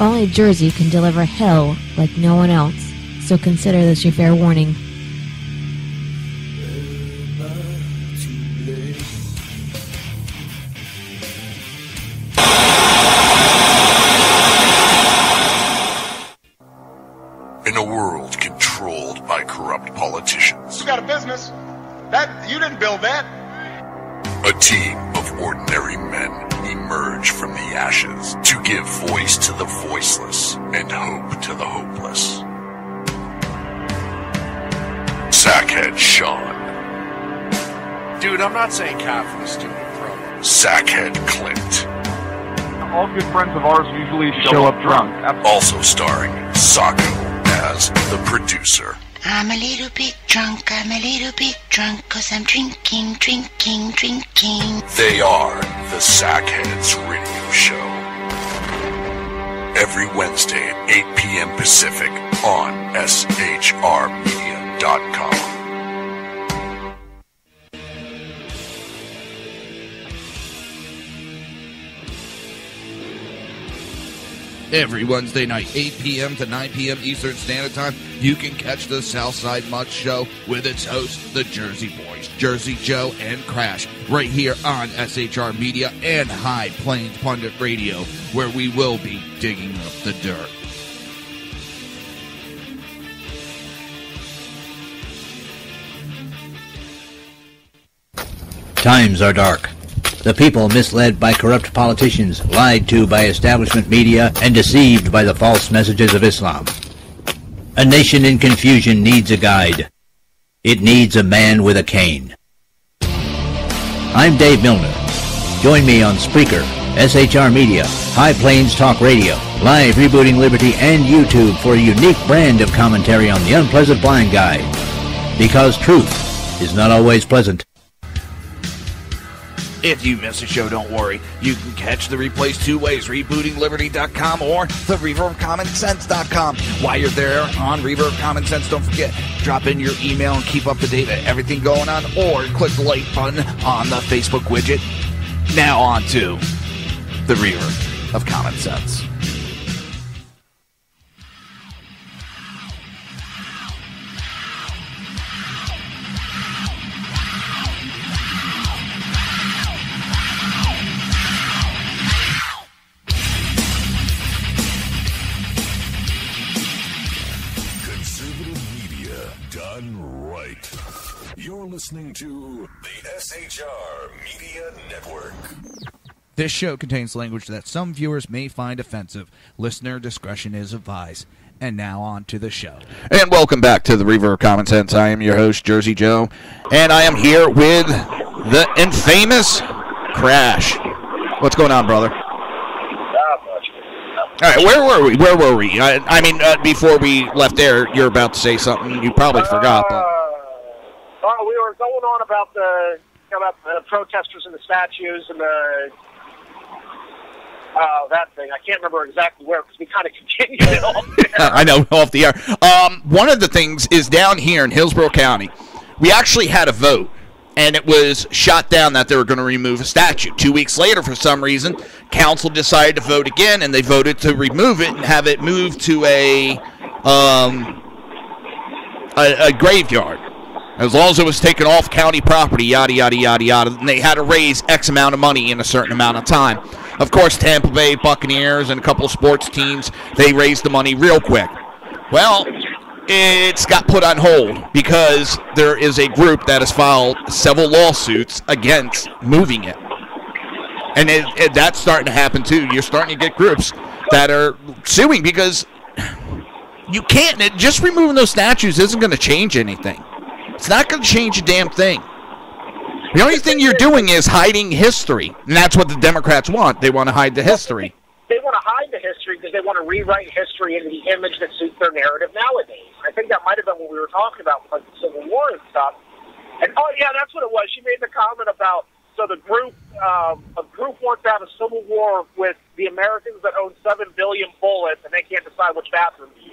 Only Jersey can deliver hell like no one else, so consider this your fair warning. In a world controlled by corrupt politicians, You got a business. That you didn't build that. a team of ordinary men emerge from the ashes to give voice to the voiceless and hope to the hopeless. Sackhead Sean, Dude, I'm not saying calf for the stupid promo. Sackhead Clint, All good friends of ours usually show up drunk. also starring Sacco as the producer. I'm a little bit drunk, 'cause I'm drinking. They are the Sackheads Radio Show. Every Wednesday at 8 p.m. Pacific on shrmedia.com. Every Wednesday night, 8 p.m. to 9 p.m. Eastern Standard Time, you can catch the Southside Mutt Show with its hosts, the Jersey Boys, Jersey Joe and Crash, right here on SHR Media and High Plains Pundit Radio, where we will be digging up the dirt. Times are dark. The people misled by corrupt politicians, lied to by establishment media, and deceived by the false messages of Islam. A nation in confusion needs a guide. It needs a man with a cane. I'm Dave Milner. Join me on Spreaker, SHR Media, High Plains Talk Radio, Live Rebooting Liberty, and YouTube for a unique brand of commentary on the unpleasant blind guide. Because truth is not always pleasant. If you miss a show, don't worry. You can catch the replays two ways, rebootingliberty.com or the reverbcommonsense.com. While you're there on Reaver of Common Sense, don't forget, drop in your email and keep up to date with everything going on, or click the like button on the Facebook widget. Now on to the Reaver of Common Sense. You're listening to the SHR Media Network. This show contains language that some viewers may find offensive. Listener discretion is advised. And now on to the show. And welcome back to the Reaver of Common Sense. I am your host, Jersey Joe, and I am here with the infamous Crash. What's going on, brother? All right, where were we? I mean, before we left there, you're about to say something. You probably forgot, but... we were going on about the protesters and the statues and that thing. I can't remember exactly where because we kind of continued it off there. I know, off the air. One of the things is down here in Hillsborough County, we actually had a vote and it was shot down that they were going to remove a statue. 2 weeks later, for some reason, council decided to vote again, and they voted to remove it and have it moved to a graveyard. As long as it was taken off county property, yada, yada, yada, yada, and they had to raise X amount of money in a certain amount of time. Of course, Tampa Bay Buccaneers and a couple of sports teams, they raised the money real quick. Well, it's got put on hold because there is a group that has filed several lawsuits against moving it. And that's starting to happen, too. You're starting to get groups that are suing because you can't. Just removing those statues isn't going to change anything. It's not going to change a damn thing. The only thing you're doing is hiding history, and that's what the Democrats want. They want to hide the history. They want to hide the history because they want to rewrite history into the image that suits their narrative nowadays. I think that might have been what we were talking about with like the Civil War and stuff. And oh yeah, that's what it was. She made the comment about a group wants to have a civil war with the Americans that own 7 billion bullets and they can't decide which bathroom to use.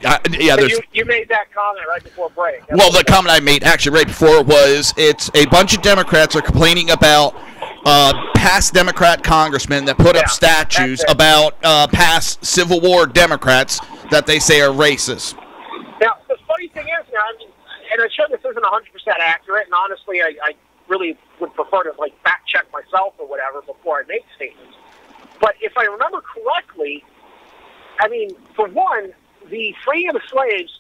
Yeah, you made that comment right before break. Well, the comment I made actually right before was it's a bunch of Democrats are complaining about past Democrat congressmen that put up statues about past Civil War Democrats that they say are racist. Now, the funny thing is, now, I mean, and I'm sure this isn't 100% accurate, and honestly, I really would prefer to like fact check myself or whatever before I make statements. But if I remember correctly, I mean, for one, the freeing of the slaves,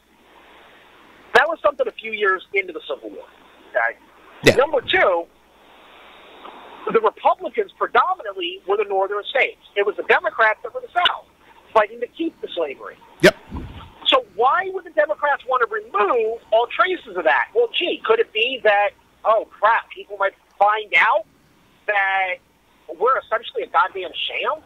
that was something a few years into the Civil War. Okay. Yeah. Number two, the Republicans predominantly were the northern states. It was the Democrats that were the South, fighting to keep the slavery. Yep. So why would the Democrats want to remove all traces of that? Well, gee, could it be that, oh, crap, people might find out that we're essentially a goddamn sham?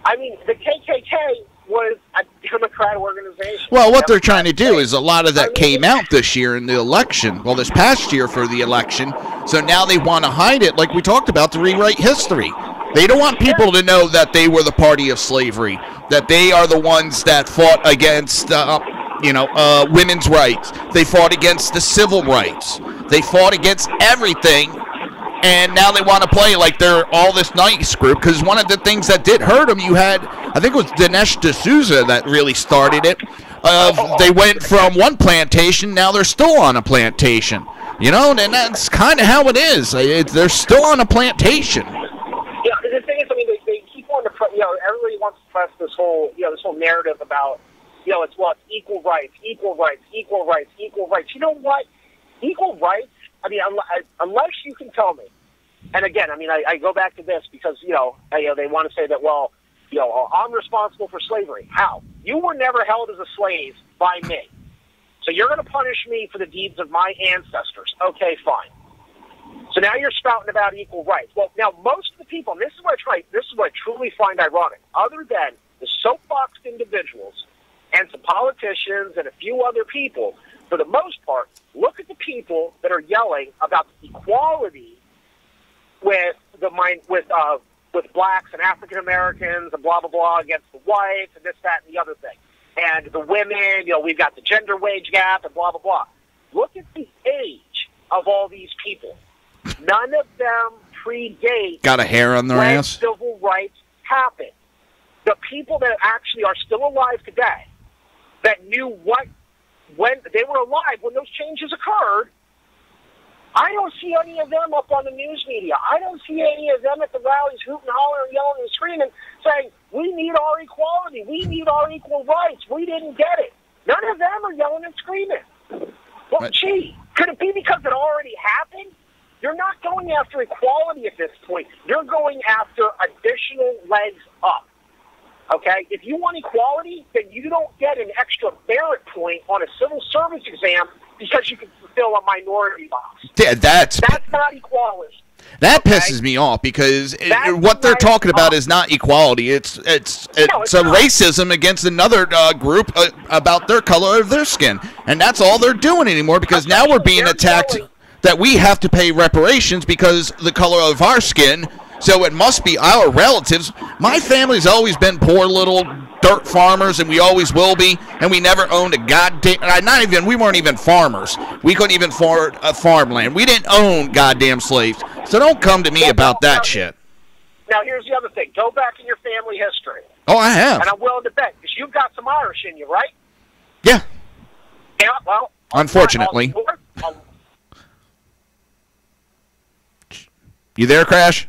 I mean, the KKK was a Democrat organization. Well, what they're trying to do is a lot of that came out this year in the election. Well, this past year for the election. So now they want to hide it, like we talked about, to rewrite history. They don't want people to know that they were the party of slavery, that they are the ones that fought against, women's rights. They fought against the civil rights. They fought against everything. And now they want to play like they're all this nice group, because one of the things that did hurt them, you had, I think it was Dinesh D'Souza that really started it. They went from one plantation, now they're still on a plantation. You know, and that's kind of how it is. They're still on a plantation. Yeah, the thing is, I mean, they keep on everybody wants to press this whole narrative about, it's equal rights, equal rights, equal rights, equal rights. You know what? Equal rights, I mean, unless you can tell me, and again, I mean, I go back to this because, they want to say that, well, I'm responsible for slavery. How? You were never held as a slave by me. So you're going to punish me for the deeds of my ancestors. Okay, fine. So now you're spouting about equal rights. Well, now most of the people, and this is what I truly find ironic, other than the soapboxed individuals and some politicians and a few other people, for the most part, look at the people that are yelling about equality with blacks and African Americans and blah blah blah against the whites and this, that, and the other thing, and the women. We've got the gender wage gap and blah blah blah. Look at the age of all these people. None of them predate. Got a hair on their when ass. Civil rights happened. The people that actually are still alive today, that knew when they were alive when those changes occurred, I don't see any of them up on the news media. I don't see any of them at the rallies hooting, hollering, yelling, and screaming, saying, we need our equality, we need our equal rights, we didn't get it. None of them are yelling and screaming. Well, gee, could it be because it already happened? You're not going after equality at this point. You're going after additional legs up. Okay? If you want equality, then you don't get an extra merit point on a civil service exam because you can fulfill a minority box. Yeah, that's not equality. That pisses me off because what they're talking about is not equality. It's racism against another group about their color of their skin, and that's all they're doing anymore. Because now we're being attacked that we have to pay reparations because the color of our skin. So it must be our relatives. My family's always been poor little dirt farmers, and we always will be, and we never owned a goddamn, we weren't even farmers. We couldn't even afford a farmland. We didn't own goddamn slaves. So don't come to me about that shit. Now, here's the other thing. Go back in your family history. Oh, I have. And I'm willing to bet, because you've got some Irish in you, right? Yeah. Yeah, well. Unfortunately. You there, Crash?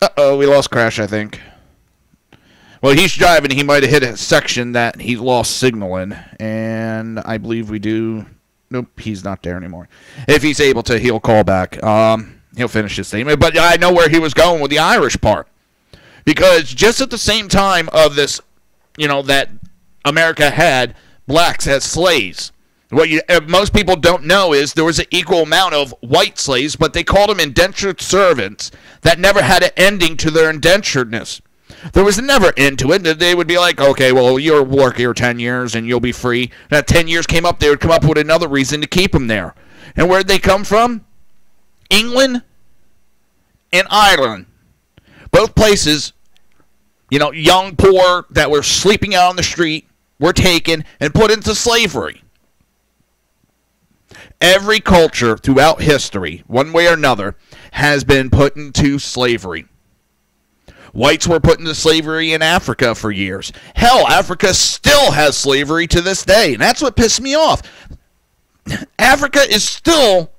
Uh-oh, we lost Crash, I think. Well, he's driving. He might have hit a section that he lost signal in, and I believe we do. Nope, he's not there anymore. If he's able to, he'll call back. He'll finish his statement, but I know where he was going with the Irish part. Because just at the same time of this, that America had blacks as slaves, what most people don't know is there was an equal amount of white slaves, but they called them indentured servants that never had an ending to their indenturedness. There was never end to it. They would be like, okay, well, you'll work here 10 years and you'll be free. That 10 years came up, they would come up with another reason to keep them there. And where'd they come from? England and Ireland. Both places, young, poor, that were sleeping out on the street were taken and put into slavery. Every culture throughout history, one way or another, has been put into slavery. Whites were put into slavery in Africa for years. Hell, Africa still has slavery to this day, and that's what pissed me off. Africa still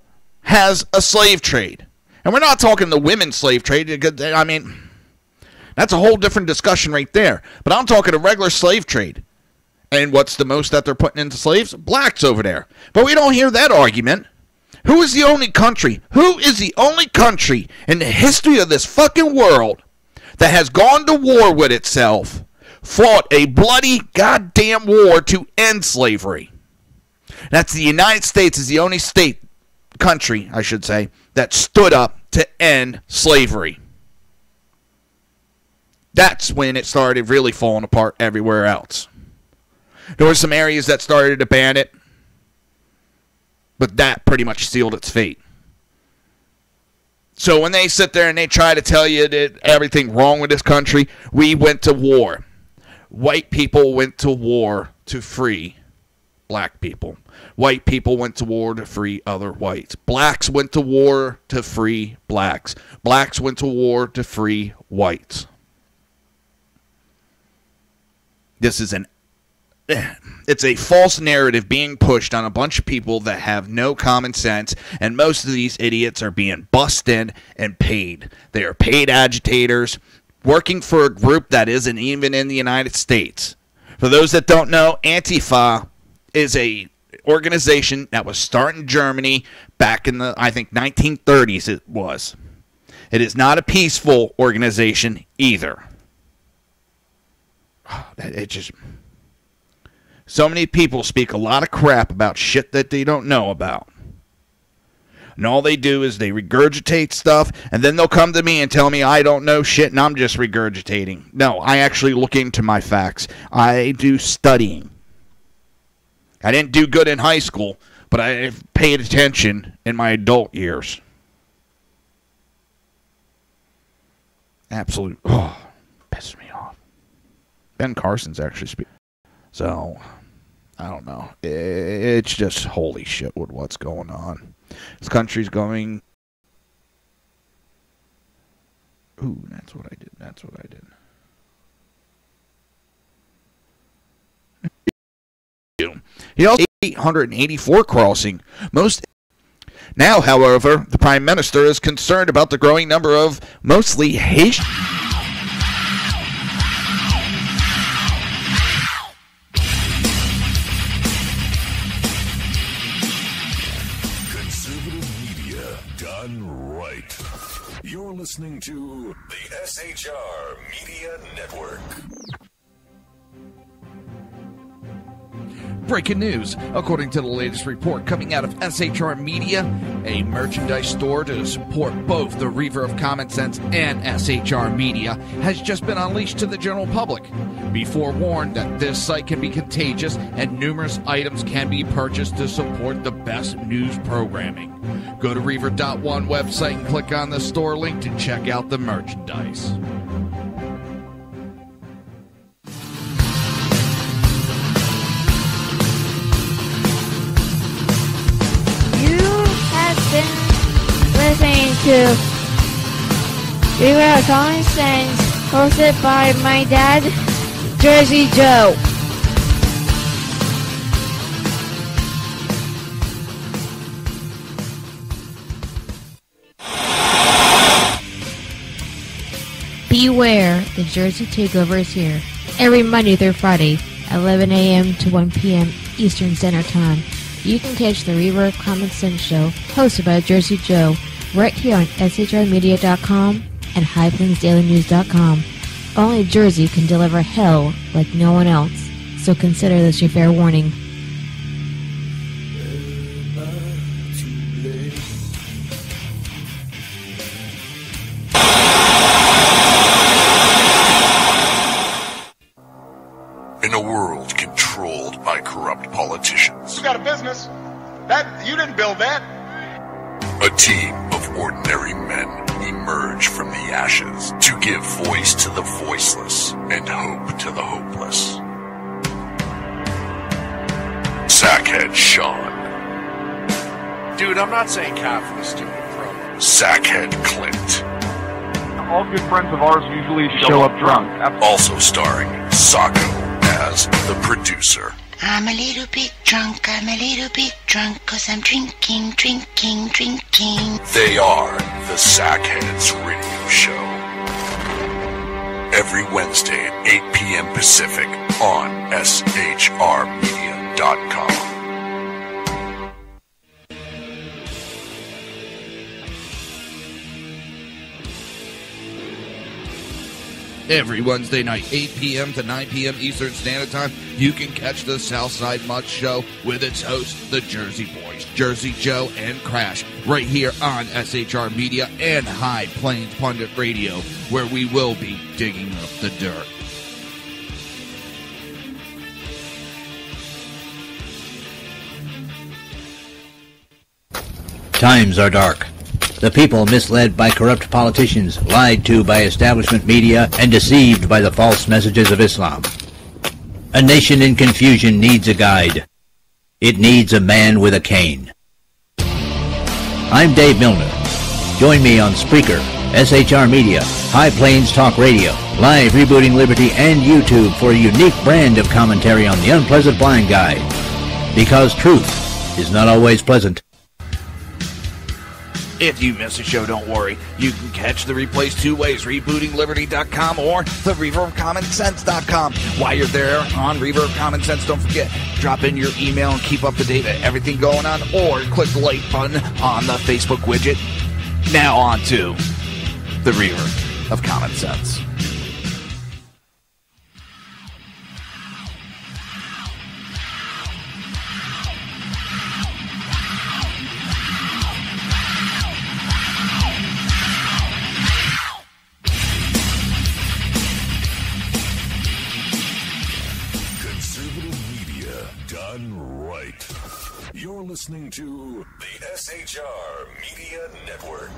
has a slave trade. And we're not talking the women's slave trade. I mean, that's a whole different discussion right there. But I'm talking a regular slave trade. And what's the most that they're putting into slaves? Blacks over there. But we don't hear that argument. Who is the only country in the history of this fucking world that has gone to war with itself, fought a bloody goddamn war to end slavery? That's the United States. Is the only country, I should say, that stood up to end slavery. That's when it started really falling apart everywhere else. There were some areas that started to ban it, but that pretty much sealed its fate. So when they sit there and they try to tell you that everything wrong with this country, we went to war. White people went to war to free black people. White people went to war to free other whites. Blacks went to war to free blacks. Blacks went to war to free whites. It's a false narrative being pushed on a bunch of people that have no common sense, and most of these idiots are being busted and paid. They are paid agitators working for a group that isn't even in the United States. For those that don't know, Antifa is a organization that was started in Germany back in the, I think, 1930s it was. It is not a peaceful organization either. It just... So many people speak a lot of crap about shit that they don't know about. And all they do is they regurgitate stuff, and then they'll come to me and tell me I don't know shit and I'm just regurgitating. No, I actually look into my facts. I do studying. I didn't do good in high school, but I paid attention in my adult years. Absolute. Oh, pisses me off. Ben Carson's actually speaking. So... I don't know. It's just holy shit with what's going on. This country's going... Ooh, that's what I did. He also 884 crossing. Now, however, the Prime Minister is concerned about the growing number of mostly Haitian... You're listening to the SHR Media Network. Breaking news. According to the latest report coming out of SHR Media, a merchandise store to support both the Reaver of Common Sense and SHR Media has just been unleashed to the general public. Be forewarned that this site can be contagious and numerous items can be purchased to support the best news programming. Go to Reaver.one website and click on the store link to check out the merchandise. to Reaver Common Sense, hosted by my dad, Jersey Joe. Beware, the Jersey Takeover is here. Every Monday through Friday, 11 a.m. to 1 p.m. Eastern Standard Time. You can catch the Reaver Common Sense Show, hosted by Jersey Joe, right here on shrmedia.com and highplainsdailynews.com. Only Jersey can deliver hell like no one else, so consider this your fair warning. In a world controlled by corrupt politicians, You got a business. That you didn't build that. a team of ordinary men emerge from the ashes to give voice to the voiceless and hope to the hopeless. Sackhead Sean, Dude, I'm not saying calf was stupid, bro. Sackhead Clint, All good friends of ours usually show up drunk. also starring Sacco as the producer. I'm a little bit drunk, I'm a little bit drunk, 'cause I'm drinking, drinking, drinking. They are the Sackheads Radio Show. Every Wednesday at 8 p.m. Pacific on shrmedia.com. Every Wednesday night, 8 p.m. to 9 p.m. Eastern Standard Time, you can catch the Southside Mutt Show with its hosts, the Jersey Boys, Jersey Joe and Crash, right here on SHR Media and High Plains Pundit Radio, where we will be digging up the dirt. Times are dark. The people misled by corrupt politicians, lied to by establishment media, and deceived by the false messages of Islam. A nation in confusion needs a guide. It needs a man with a cane. I'm Dave Milner. Join me on Spreaker, SHR Media, High Plains Talk Radio, Live Rebooting Liberty, and YouTube for a unique brand of commentary on the unpleasant blind guide. Because truth is not always pleasant. If you miss a show, don't worry. You can catch the replays two ways, rebootingliberty.com or the reverbcommonsense.com. While you're there on Reverb Common Sense, don't forget, drop in your email and keep up to date with everything going on, or click the like button on the Facebook widget. Now on to the Reverb of Common Sense. You're listening to the SHR Media Network.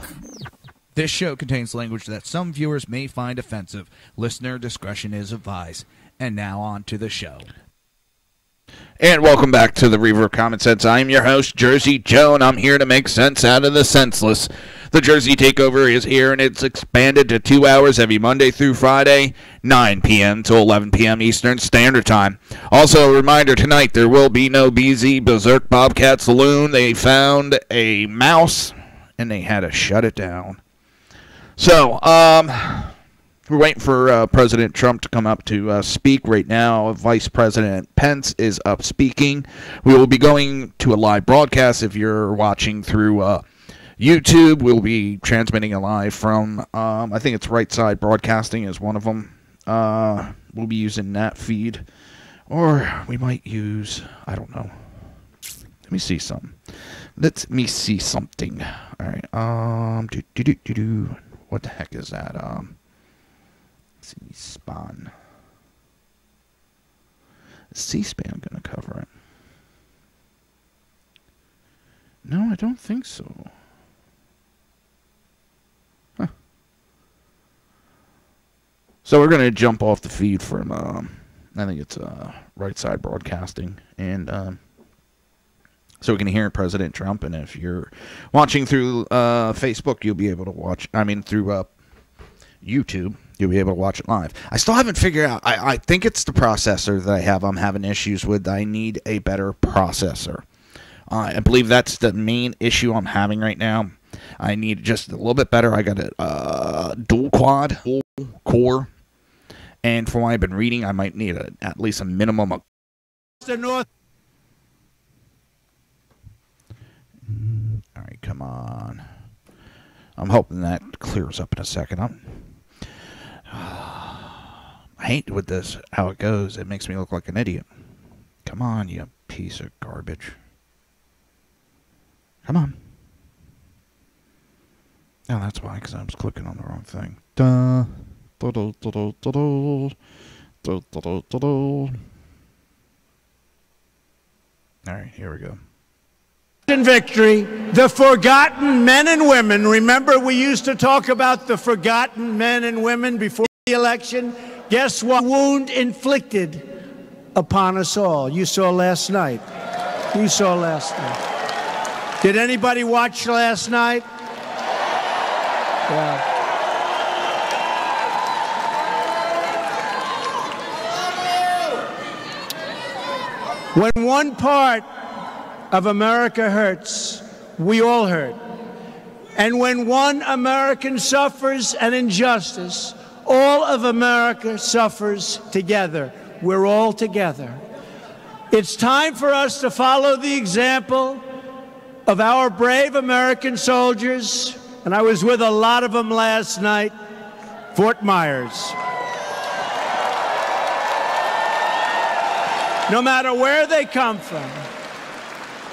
This show contains language that some viewers may find offensive. Listener discretion is advised. And now on to the show. And welcome back to the Reaver of Common Sense. I am your host, Jersey Joe, and I'm here to make sense out of the senseless. The Jersey Takeover is here, and it's expanded to 2 hours every Monday through Friday, 9 p.m. to 11 p.m. Eastern Standard Time. Also, a reminder, tonight there will be no BZ Berserk Bobcat Saloon. They found a mouse, and they had to shut it down. So, we're waiting for President Trump to come up to speak right now. Vice President Pence is up speaking. We will be going to a live broadcast. If you're watching through YouTube, we'll be transmitting a live from, I think it's Right Side Broadcasting is one of them. We'll be using that feed. Or we might use, I don't know. Let me see something. Let me see something. All right. What the heck is that? C-SPAN. C-SPAN going to cover it? No, I don't think so. Huh. So we're going to jump off the feed from, I think it's Right Side Broadcasting, and so we can hear President Trump. And if you're watching through Facebook, you'll be able to watch. I mean, through YouTube, you'll be able to watch it live. I still haven't figured out. I think it's the processor that I have. I'm having issues with. I need a better processor. I believe that's the main issue I'm having right now. I need just a little bit better. I got a dual core, and from what I've been reading, I might need at least a minimum of. All right, come on. I'm hoping that clears up in a second. I hate with this how it goes. It makes me look like an idiot. Come on, you piece of garbage. Come on. Oh, that's why, because I was clicking on the wrong thing. All right, here we go. Victory, the forgotten men and women. Remember, we used to talk about the forgotten men and women before the election. Guess what? Wound inflicted upon us all. You saw last night. You saw last night. Did anybody watch last night? Yeah. When one part of America hurts, we all hurt. And when one American suffers an injustice, all of America suffers together. We're all together. It's time for us to follow the example of our brave American soldiers, and I was with a lot of them last night, Fort Myers. No matter where they come from,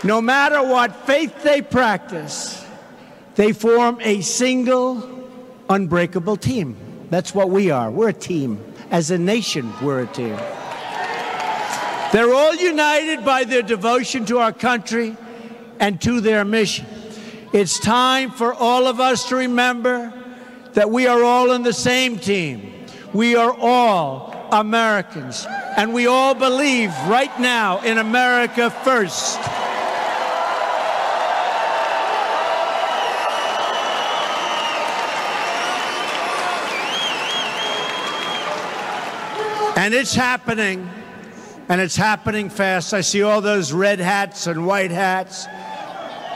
no matter what faith they practice, they form a single, unbreakable team. That's what we are. We're a team. As a nation, we're a team. They're all united by their devotion to our country and to their mission. It's time for all of us to remember that we are all in the same team. We are all Americans, and we all believe right now in America first. And it's happening, and it's happening fast. I see all those red hats and white hats.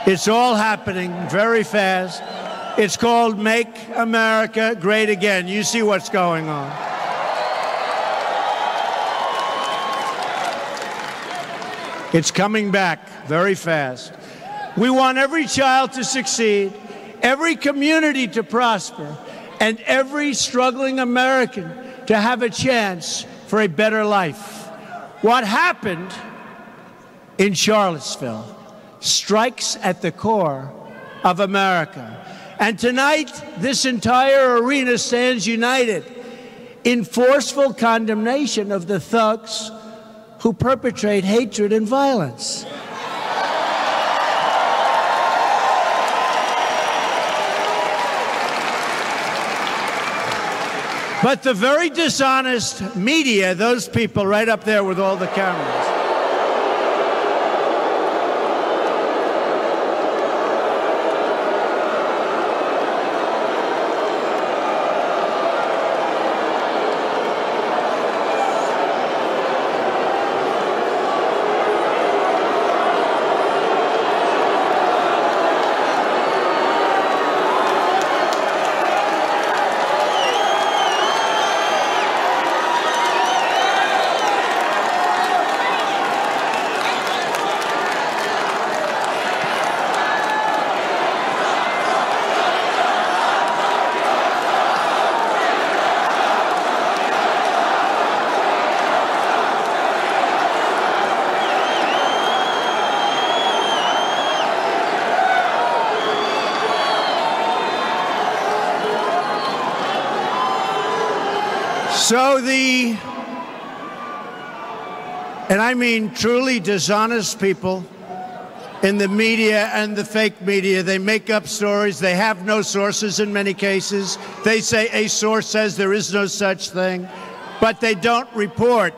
It's all happening very fast. It's called Make America Great Again. You see what's going on. It's coming back very fast. We want every child to succeed, every community to prosper, and every struggling American to have a chance for a better life. What happened in Charlottesville strikes at the core of America. And tonight, this entire arena stands united in forceful condemnation of the thugs who perpetrate hatred and violence. But the very dishonest media, those people right up there with all the cameras, so and I mean truly dishonest people in the media and the fake media, they make up stories. They have no sources in many cases. They say a source says there is no such thing, but they don't report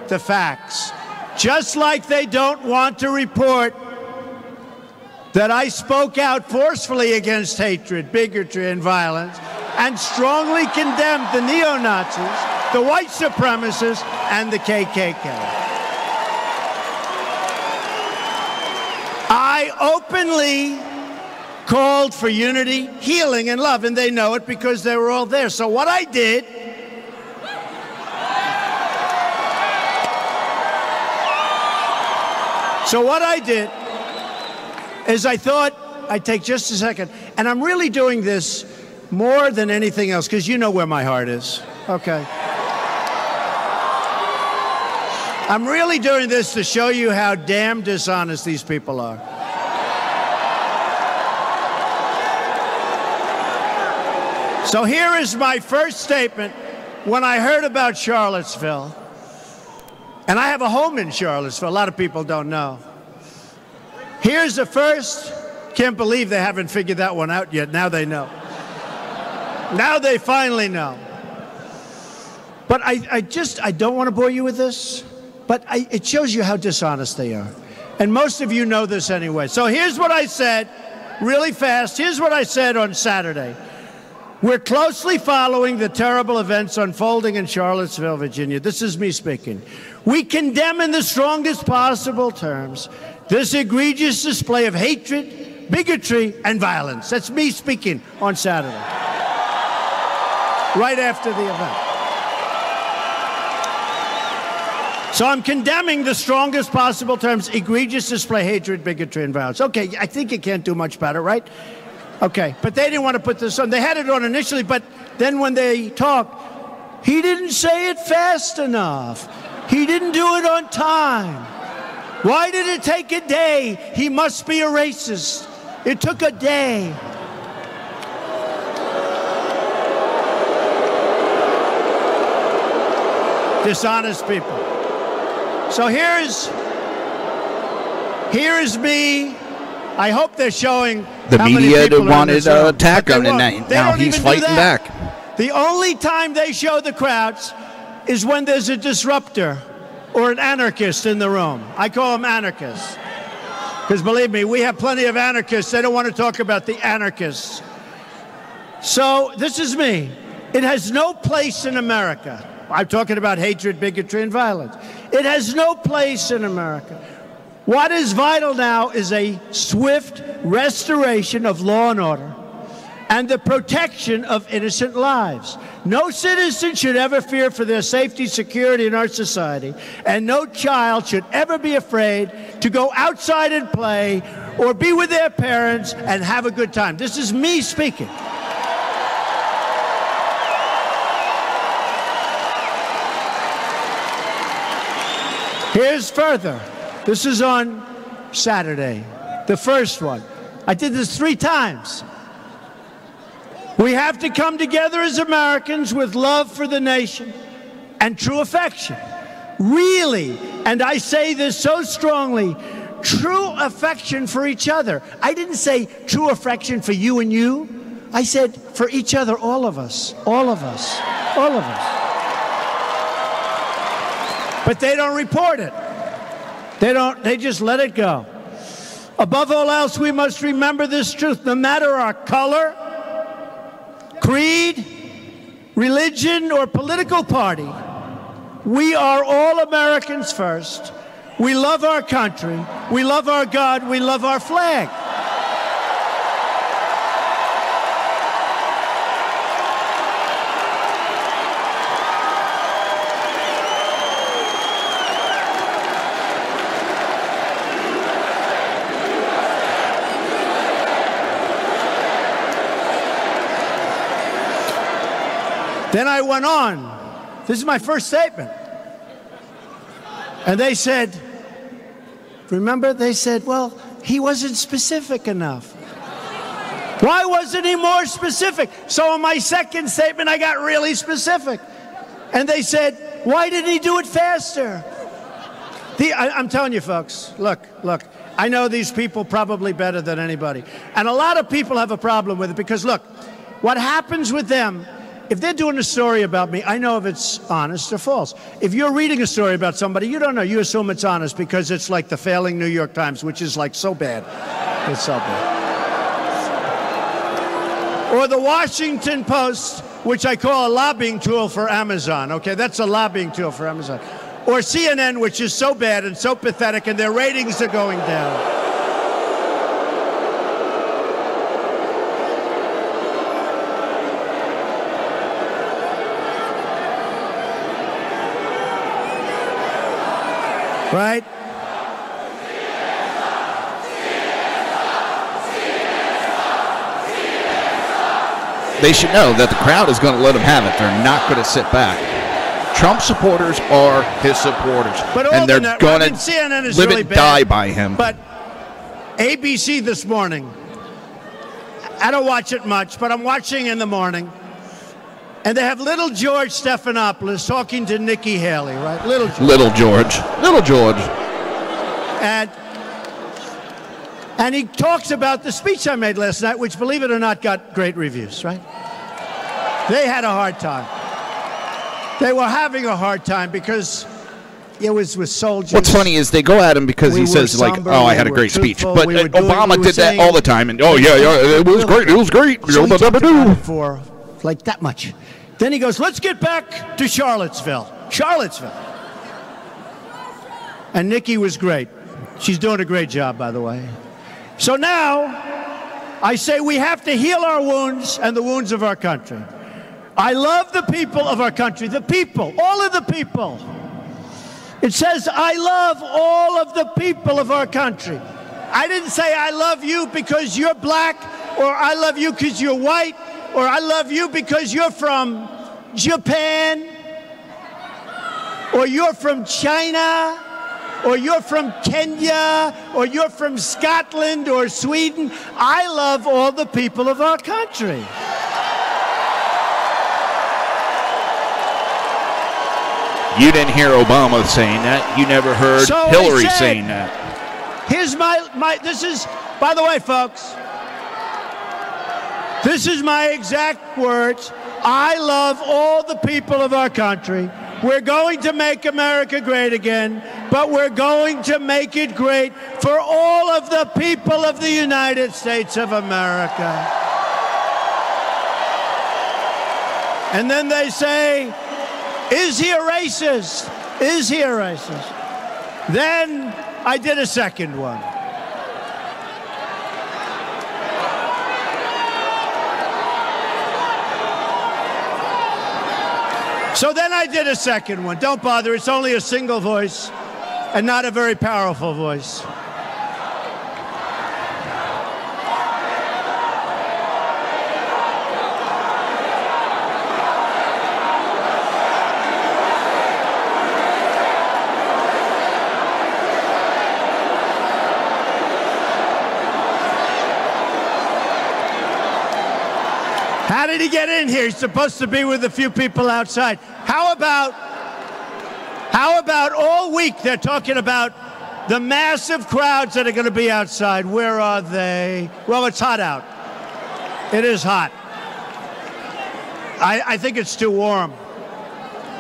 the facts. Just like they don't want to report that I spoke out forcefully against hatred, bigotry, and violence, and strongly condemned the neo-Nazis, the white supremacists, and the KKK. I openly called for unity, healing, and love, and they know it because they were all there. So what I did is I thought I'd take just a second, and I'm really doing this more than anything else, because you know where my heart is, okay? I'm really doing this to show you how damn dishonest these people are. So here is my first statement when I heard about Charlottesville. And I have a home in Charlottesville. A lot of people don't know. Here's the first. Can't believe they haven't figured that one out yet. Now they know. Now they finally know. But I don't want to bore you with this, but it shows you how dishonest they are. And most of you know this anyway. So here's what I said, really fast. Here's what I said on Saturday. We're closely following the terrible events unfolding in Charlottesville, Virginia. This is me speaking. We condemn in the strongest possible terms this egregious display of hatred, bigotry, and violence. That's me speaking on Saturday, right after the event. So I'm condemning the strongest possible terms, egregious display, hatred, bigotry, and violence. Okay, I think you can't do much better, right? Okay, but they didn't want to put this on. They had it on initially, but then when they talked, he didn't say it fast enough. He didn't do it on time. Why did it take a day? He must be a racist. It took a day. Dishonest people. So here's me. I hope they're showing the media wanted to attack him tonight. Now he's fighting back. The only time they show the crowds is when there's a disruptor or an anarchist in the room. I call them anarchists. Because believe me, we have plenty of anarchists. They don't want to talk about the anarchists. So this is me. It has no place in America. I'm talking about hatred, bigotry, and violence. It has no place in America. What is vital now is a swift restoration of law and order and the protection of innocent lives. No citizen should ever fear for their safety, security in our society, and no child should ever be afraid to go outside and play or be with their parents and have a good time. This is me speaking. Here's further. This is on Saturday, the first one. I did this 3 times. We have to come together as Americans with love for the nation and true affection. Really, and I say this so strongly, true affection for each other. I didn't say true affection for you and you. I said for each other, all of us, all of us, all of us. But they don't report it. They just let it go. Above all else, we must remember this truth. No matter our color, creed, religion, or political party, we are all Americans first. We love our country. We love our God. We love our flag. Then I went on. This is my first statement. And they said, remember, they said, well, he wasn't specific enough. Why wasn't he more specific? So in my second statement, I got really specific. And they said, why didn't he do it faster? I'm telling you, folks, look. I know these people probably better than anybody. And a lot of people have a problem with it because, look, what happens with them, if they're doing a story about me, I know if it's honest or false. If you're reading a story about somebody, you don't know. You assume it's honest because it's like the failing New York Times, which is like so bad. It's so bad. Or the Washington Post, which I call a lobbying tool for Amazon. Okay, that's a lobbying tool for Amazon. Or CNN, which is so bad and so pathetic, and their ratings are going down. Right? They should know that the crowd is going to let them have it. They're not going to sit back. Trump supporters are his supporters, and they're going to live really and die by him. But ABC this morning, I don't watch it much, but I'm watching in the morning, and they have little George Stephanopoulos talking to Nikki Haley, right? Little George. Little George. And he talks about the speech I made last night, which, believe it or not, got great reviews, right? They had a hard time. They were having a hard time because it was with soldiers. What's funny is they go at him because he says, like, oh, I had a great speech. But Obama did that all the time. And, oh, yeah, it was great. It was great. So he talked about it for like that much. Then he goes, let's get back to Charlottesville. And Nikki was great. She's doing a great job, by the way. So now I say we have to heal our wounds and the wounds of our country. I love the people of our country, the people, all of the people. It says, I love all of the people of our country. I didn't say I love you because you're black, or I love you because you're white, or I love you because you're from Japan, or you're from China, or you're from Kenya, or you're from Scotland or Sweden. I love all the people of our country. You didn't hear Obama saying that. You never heard Hillary saying that. Here's this is, by the way, folks, this is my exact words. I love all the people of our country. We're going to make America great again, but we're going to make it great for all of the people of the United States of America. And then they say, is he a racist? Is he a racist? Then I did a second one. So then I did a second one. Don't bother, it's only a single voice and not a very powerful voice. How did he get in here? He's supposed to be with a few people outside. How about all week they're talking about the massive crowds that are going to be outside? Where are they? Well, it's hot out. It is hot. I think it's too warm.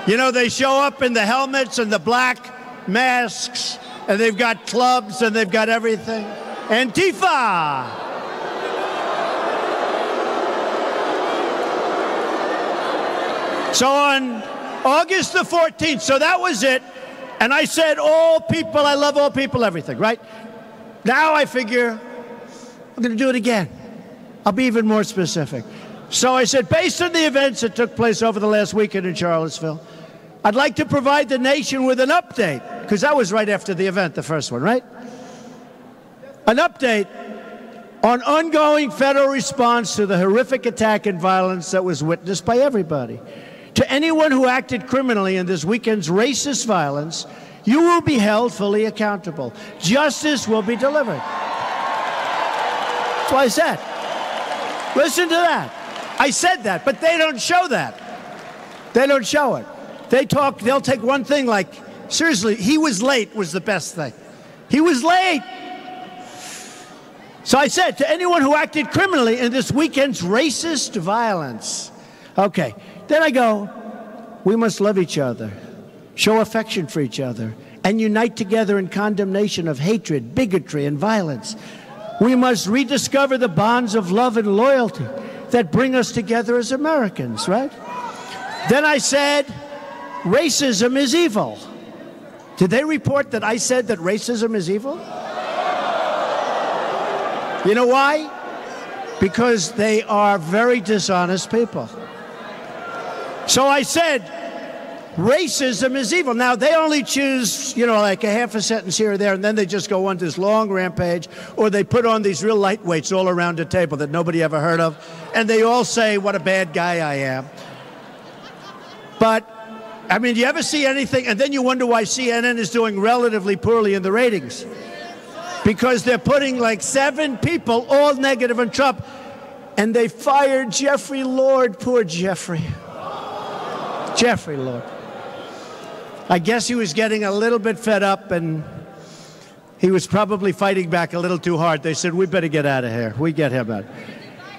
You know, they show up in the helmets and the black masks, and they've got clubs and they've got everything. Antifa! So on August the 14th, so that was it. And I said, all people, I love all people, everything, right? Now I figure I'm going to do it again. I'll be even more specific. So I said, based on the events that took place over the last weekend in Charlottesville, I'd like to provide the nation with an update, because that was right after the event, the first one, right? An update on ongoing federal response to the horrific attack and violence that was witnessed by everybody. To anyone who acted criminally in this weekend's racist violence, you will be held fully accountable. Justice will be delivered. That's what I said. Listen to that. I said that, but they don't show that. They don't show it. They'll take one thing like, seriously, he was late was the best thing. He was late. So I said, to anyone who acted criminally in this weekend's racist violence. Okay. Then I go, we must love each other, show affection for each other, and unite together in condemnation of hatred, bigotry, and violence. We must rediscover the bonds of love and loyalty that bring us together as Americans, right? Then I said, racism is evil. Did they report that I said that racism is evil? You know why? Because they are very dishonest people. So I said, racism is evil. Now, they only choose, like a half a sentence here or there, and then they just go on this long rampage, or they put on these real lightweights all around the table that nobody ever heard of, and they all say what a bad guy I am. But, I mean, do you ever see anything, and then you wonder why CNN is doing relatively poorly in the ratings? Because they're putting like 7 people, all negative on Trump, and they fired Jeffrey Lord. Poor Jeffrey. Jeffrey Lord. I guess he was getting a little bit fed up, and he was probably fighting back a little too hard. They said, we better get out of here. We get him out.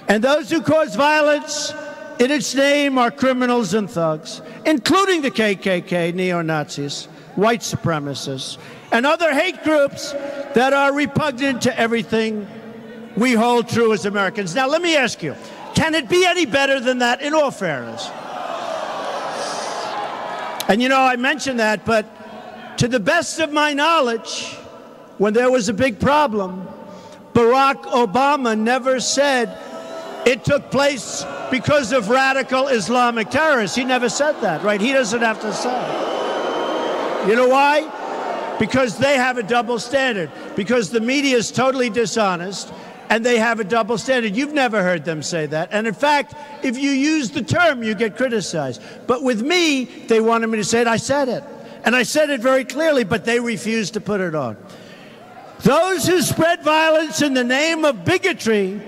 And those who cause violence in its name are criminals and thugs, including the KKK, neo-Nazis, white supremacists, and other hate groups that are repugnant to everything we hold true as Americans. Now, let me ask you, can it be any better than that, in all fairness? And I mentioned that, but to the best of my knowledge, when there was a big problem, Barack Obama never said it took place because of radical Islamic terrorists. He never said that, right? He doesn't have to say it. You know why? Because they have a double standard. Because the media is totally dishonest, and they have a double standard. You've never heard them say that. And in fact, if you use the term, you get criticized. But with me, they wanted me to say it. I said it. And I said it very clearly, but they refused to put it on. Those who spread violence in the name of bigotry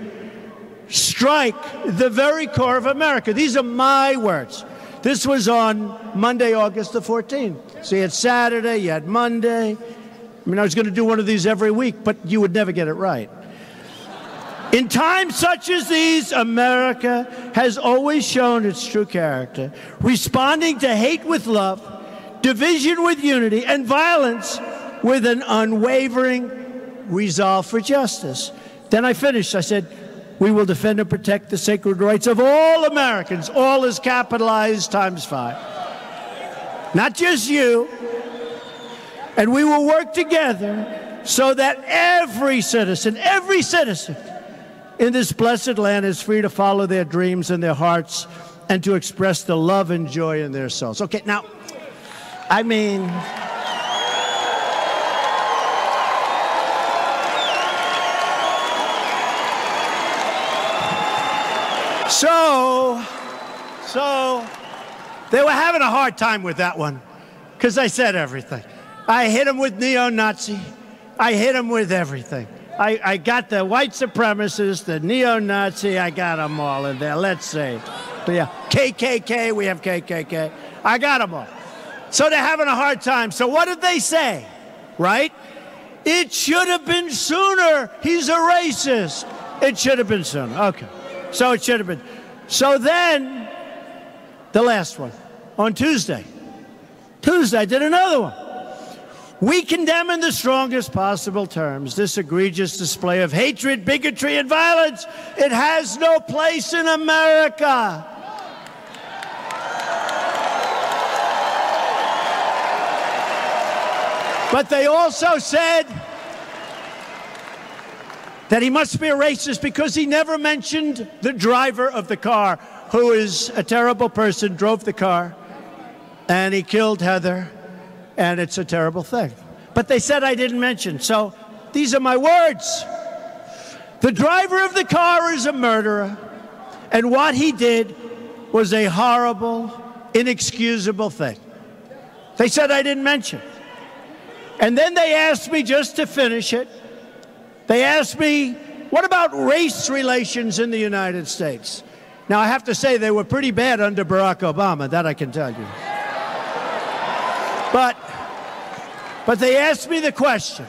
strike the very core of America. These are my words. This was on Monday, August the 14th. So you had Saturday, you had Monday. I mean, I was going to do one of these every week, but you would never get it right. In times such as these, America has always shown its true character, responding to hate with love, division with unity, and violence with an unwavering resolve for justice. Then I finished. I said, we will defend and protect the sacred rights of all Americans. All is capitalized ×5. Not just you. And we will work together so that every citizen in this blessed land is free to follow their dreams and their hearts and to express the love and joy in their souls. Okay, now, I mean, so they were having a hard time with that one because I said everything. I hit them with neo-Nazi. I hit them with everything. I got the white supremacists, the neo-Nazi, I got them all in there. Let's see. But yeah, KKK, we have KKK. I got them all. So they're having a hard time. So what did they say, right? It should have been sooner. He's a racist. It should have been sooner. Okay. So it should have been. So then, the last one, on Tuesday, I did another one. We condemn in the strongest possible terms this egregious display of hatred, bigotry, and violence. It has no place in America. But they also said that he must be a racist because he never mentioned the driver of the car, who is a terrible person, drove the car, and he killed Heather. And it's a terrible thing. But they said I didn't mention. So these are my words. The driver of the car is a murderer. And what he did was a horrible, inexcusable thing. They said I didn't mention. And then they asked me, just to finish it, they asked me, what about race relations in the United States? Now, I have to say they were pretty bad under Barack Obama. That I can tell you. But they asked me the question,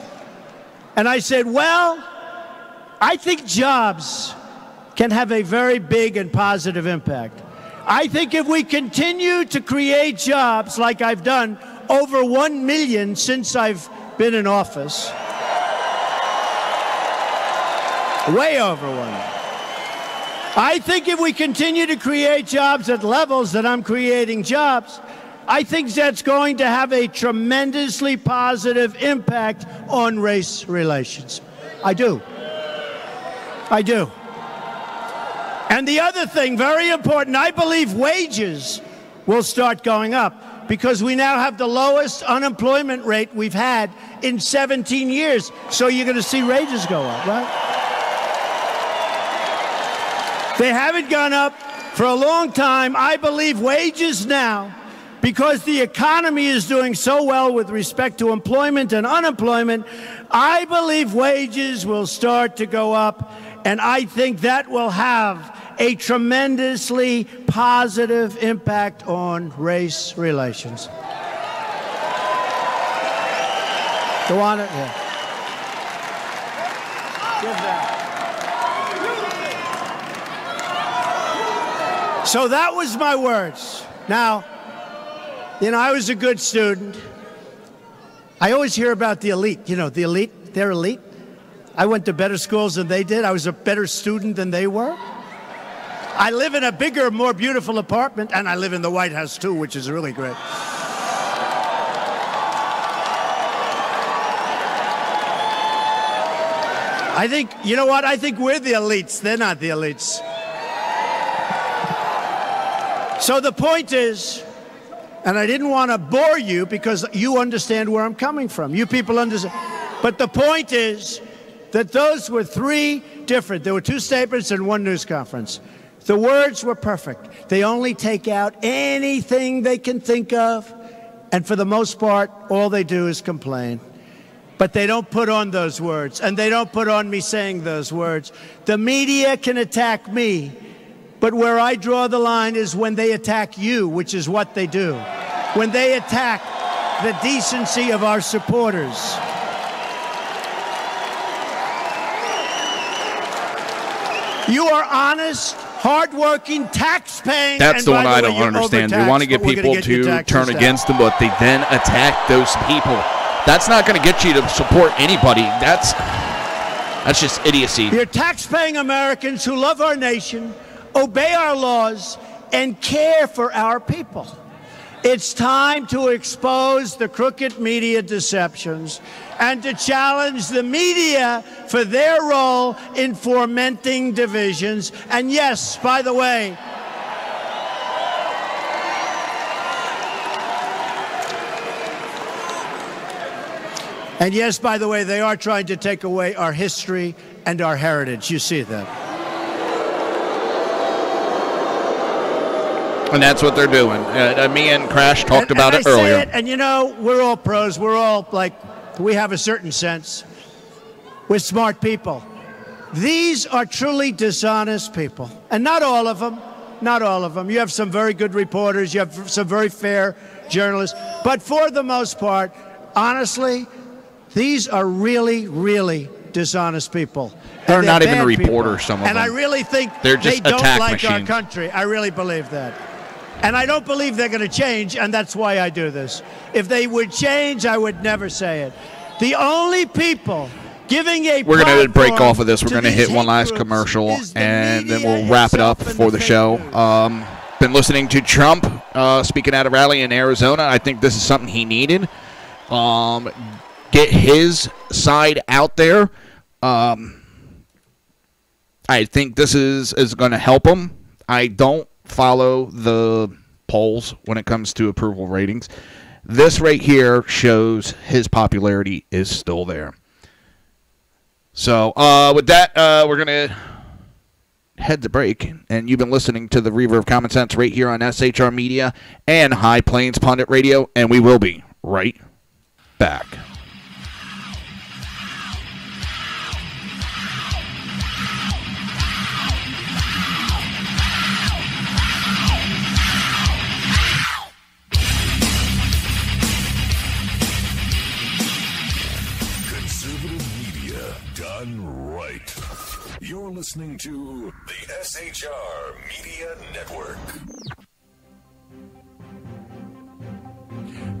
and I said, well, I think jobs can have a very big and positive impact. I think if we continue to create jobs like I've done, over 1 million since I've been in office, Way over 1. I think if we continue to create jobs at levels that I'm creating jobs, I think that's going to have a tremendously positive impact on race relations. I do. And the other thing, very important, I believe wages will start going up because we now have the lowest unemployment rate we've had in 17 years. So you're going to see wages go up, right? They haven't gone up for a long time. I believe wages now, because the economy is doing so well with respect to employment and unemployment, I believe wages will start to go up, and I think that will have a tremendously positive impact on race relations. Go on it. Yeah. Give that. So that was my words. Now, I was a good student. I always hear about the elite. The elite, they're elite. I went to better schools than they did. I was a better student than they were. I live in a bigger, more beautiful apartment, and I live in the White House, too, which is really great. I think, you know what? I think we're the elites. They're not the elites. So the point is, and I didn't want to bore you because you understand where I'm coming from. You people understand. But the point is that those were 3 different. There were 2 statements and 1 news conference. The words were perfect. They only take out anything they can think of. And for the most part, all they do is complain. But they don't put on those words. And they don't put on me saying those words. The media can attack me. But where I draw the line is when they attack you, which is what they do. When they attack the decency of our supporters. You are honest, hardworking, tax-paying. That's the one I don't understand. We want to get people to turn against them, but they then attack those people. That's not going to get you to support anybody. That's just idiocy. You're tax-paying Americans who love our nation, obey our laws, and care for our people. It's time to expose the crooked media deceptions and to challenge the media for their role in fomenting divisions. And yes, by the way, they are trying to take away our history and our heritage. You see that. And that's what they're doing. Me and Crash talked about it earlier. And we're all pros. We're all we have a certain sense. We're smart people. These are truly dishonest people. And not all of them. Not all of them. You have some very good reporters. You have some very fair journalists. But for the most part, honestly, these are really, really dishonest people. They're not even reporters, some of them. And I really think they don't like our country. I really believe that. And I don't believe they're going to change, and that's why I do this. If they would change, I would never say it. The only people giving a We're going to break off of this. We're going to hit one last commercial, and then we'll wrap it up for the show. Been listening to Trump speaking at a rally in Arizona. I think this is something he needed. Get his side out there. I think this is going to help him. I don't follow the polls when it comes to approval ratings. This right here shows his popularity is still there. So with that, we're going to head to break. And you've been listening to the Reaver of Common Sense right here on SHR Media and High Plains Pundit Radio. And we will be right back. You're listening to the SHR Media Network.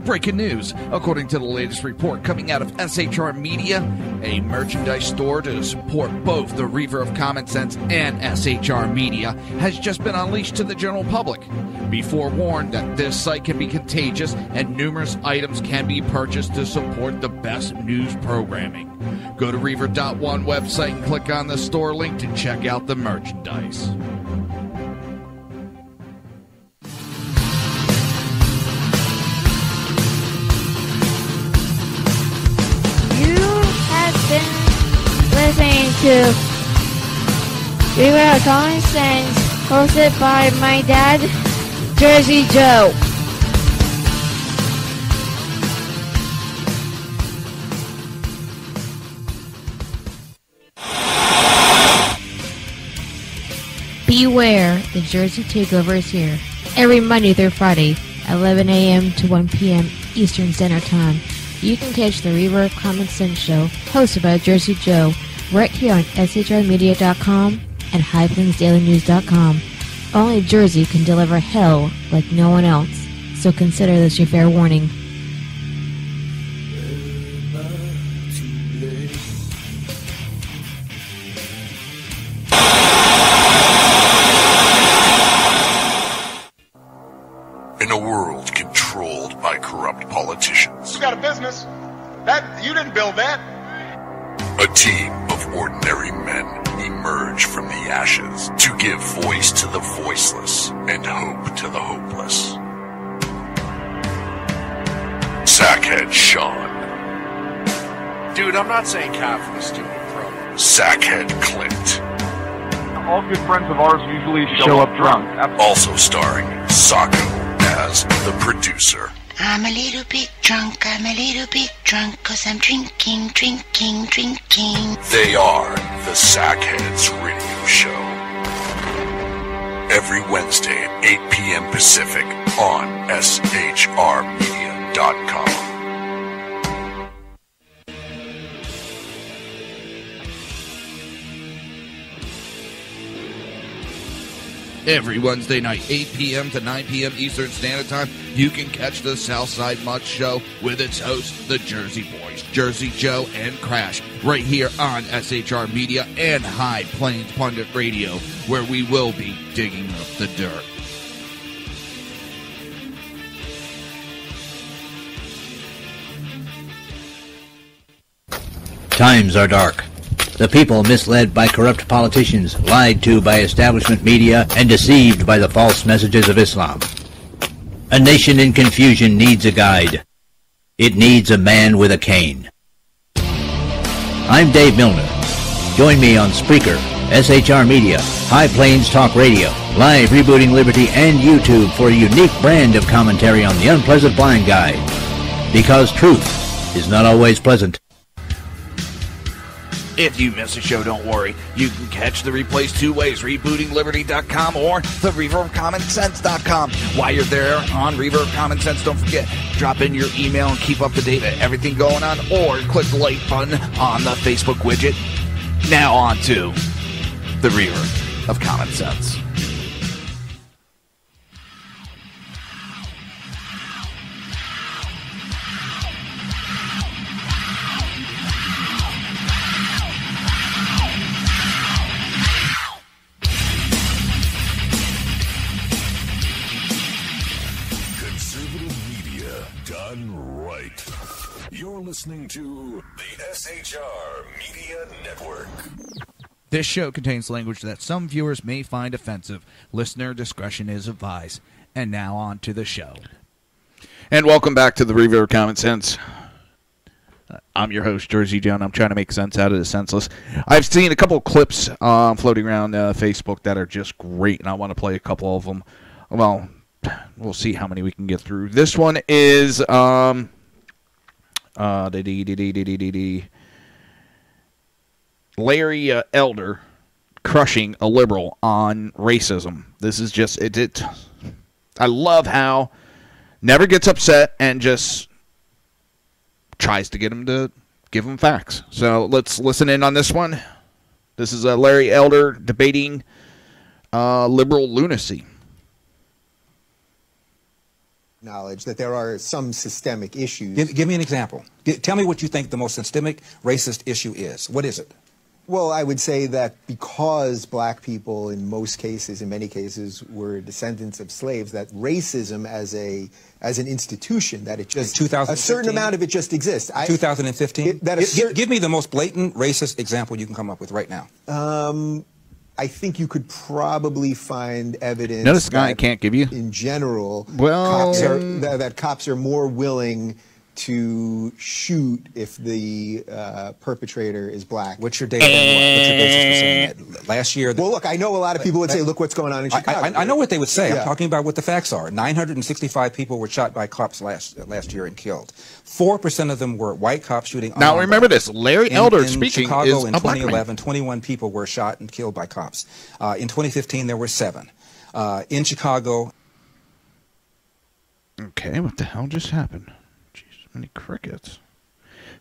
Breaking news. According to the latest report coming out of SHR Media, a merchandise store to support both the Reaver of Common Sense and SHR Media has just been unleashed to the general public. Be forewarned that this site can be contagious and numerous items can be purchased to support the best news programming. Go to Reaver.one website and click on the store link to check out the merchandise. Listening to Reaver of Common Sense, hosted by my dad, Jersey Joe. Beware, the Jersey Takeover is here. Every Monday through Friday, 11 a.m. to 1 p.m. Eastern Standard Time. You can catch the Reaver of Common Sense show, hosted by Jersey Joe, right here on shrmedia.com and highplains.dailynews.com. Only Jersey can deliver hell like no one else, so consider this your fair warning. In a world controlled by corrupt politicians, You got a business. That you didn't build that. a team of ordinary men emerge from the ashes to give voice to the voiceless and hope to the hopeless. Sackhead Sean, Dude, I'm not saying calf for the stupid pro. Sackhead Clint, All good friends of ours usually show up drunk. also starring Sacco as the producer. I'm a little bit drunk, 'cause I'm drinking. They are the Sackheads Radio Show. Every Wednesday at 8 p.m. Pacific on shrmedia.com. Every Wednesday night, 8 p.m. to 9 p.m. Eastern Standard Time, you can catch the Southside Mutt Show with its hosts, the Jersey Boys, Jersey Joe and Crash, right here on SHR Media and High Plains Pundit Radio, where we will be digging up the dirt. Times are dark. The people misled by corrupt politicians, lied to by establishment media, and deceived by the false messages of Islam. A nation in confusion needs a guide. It needs a man with a cane. I'm Dave Milner. Join me on Spreaker, SHR Media, High Plains Talk Radio, Live Rebooting Liberty, and YouTube for a unique brand of commentary on the unpleasant blind guide. Because truth is not always pleasant. If you miss a show, don't worry. You can catch the replays two ways, rebootingliberty.com or the reverofcommonsense.com. While you're there on Reaver of Common Sense, don't forget, drop in your email and keep up to date with everything going on, or click the like button on the Facebook widget. Now on to the Reaver of Common Sense. You're listening to the SHR Media Network. This show contains language that some viewers may find offensive. Listener discretion is advised. And now on to the show. And welcome back to the Reaver of Common Sense. I'm your host, Jersey Joe, and I'm trying to make sense out of the senseless. I've seen a couple of clips floating around Facebook that are just great, and I want to play a couple of them. Well, we'll see how many we can get through. This one is Larry Elder crushing a liberal on racism. This is just it. I love how never gets upset and just tries to get him to give him facts. So let's listen in on this one. This is Larry Elder debating liberal lunacy. Acknowledge that there are some systemic issues. Give me an example. Tell me what you think the most systemic racist issue is. What is it? Well, I would say that because black people in most cases, in many cases, were descendants of slaves, that racism as an institution, that it just, a certain amount of it just exists. 2015? Give me the most blatant racist example you can come up with right now. I think you could probably find evidence. Notice I can't give you. In general, well, that cops are more willing to shoot if the perpetrator is black. What's your data? What's your basis for saying that? Last year... Well, look, I know a lot of people would say, look what's going on in Chicago. I know what they would say. Yeah. I'm talking about what the facts are. 965 people were shot by cops last year and killed. 4% of them were white cops shooting... Now, remember this. Larry Elder speaking Chicago is in a black 2011, man. 21 people were shot and killed by cops. In 2015, there were 7. In Chicago... Okay, what the hell just happened? Many crickets.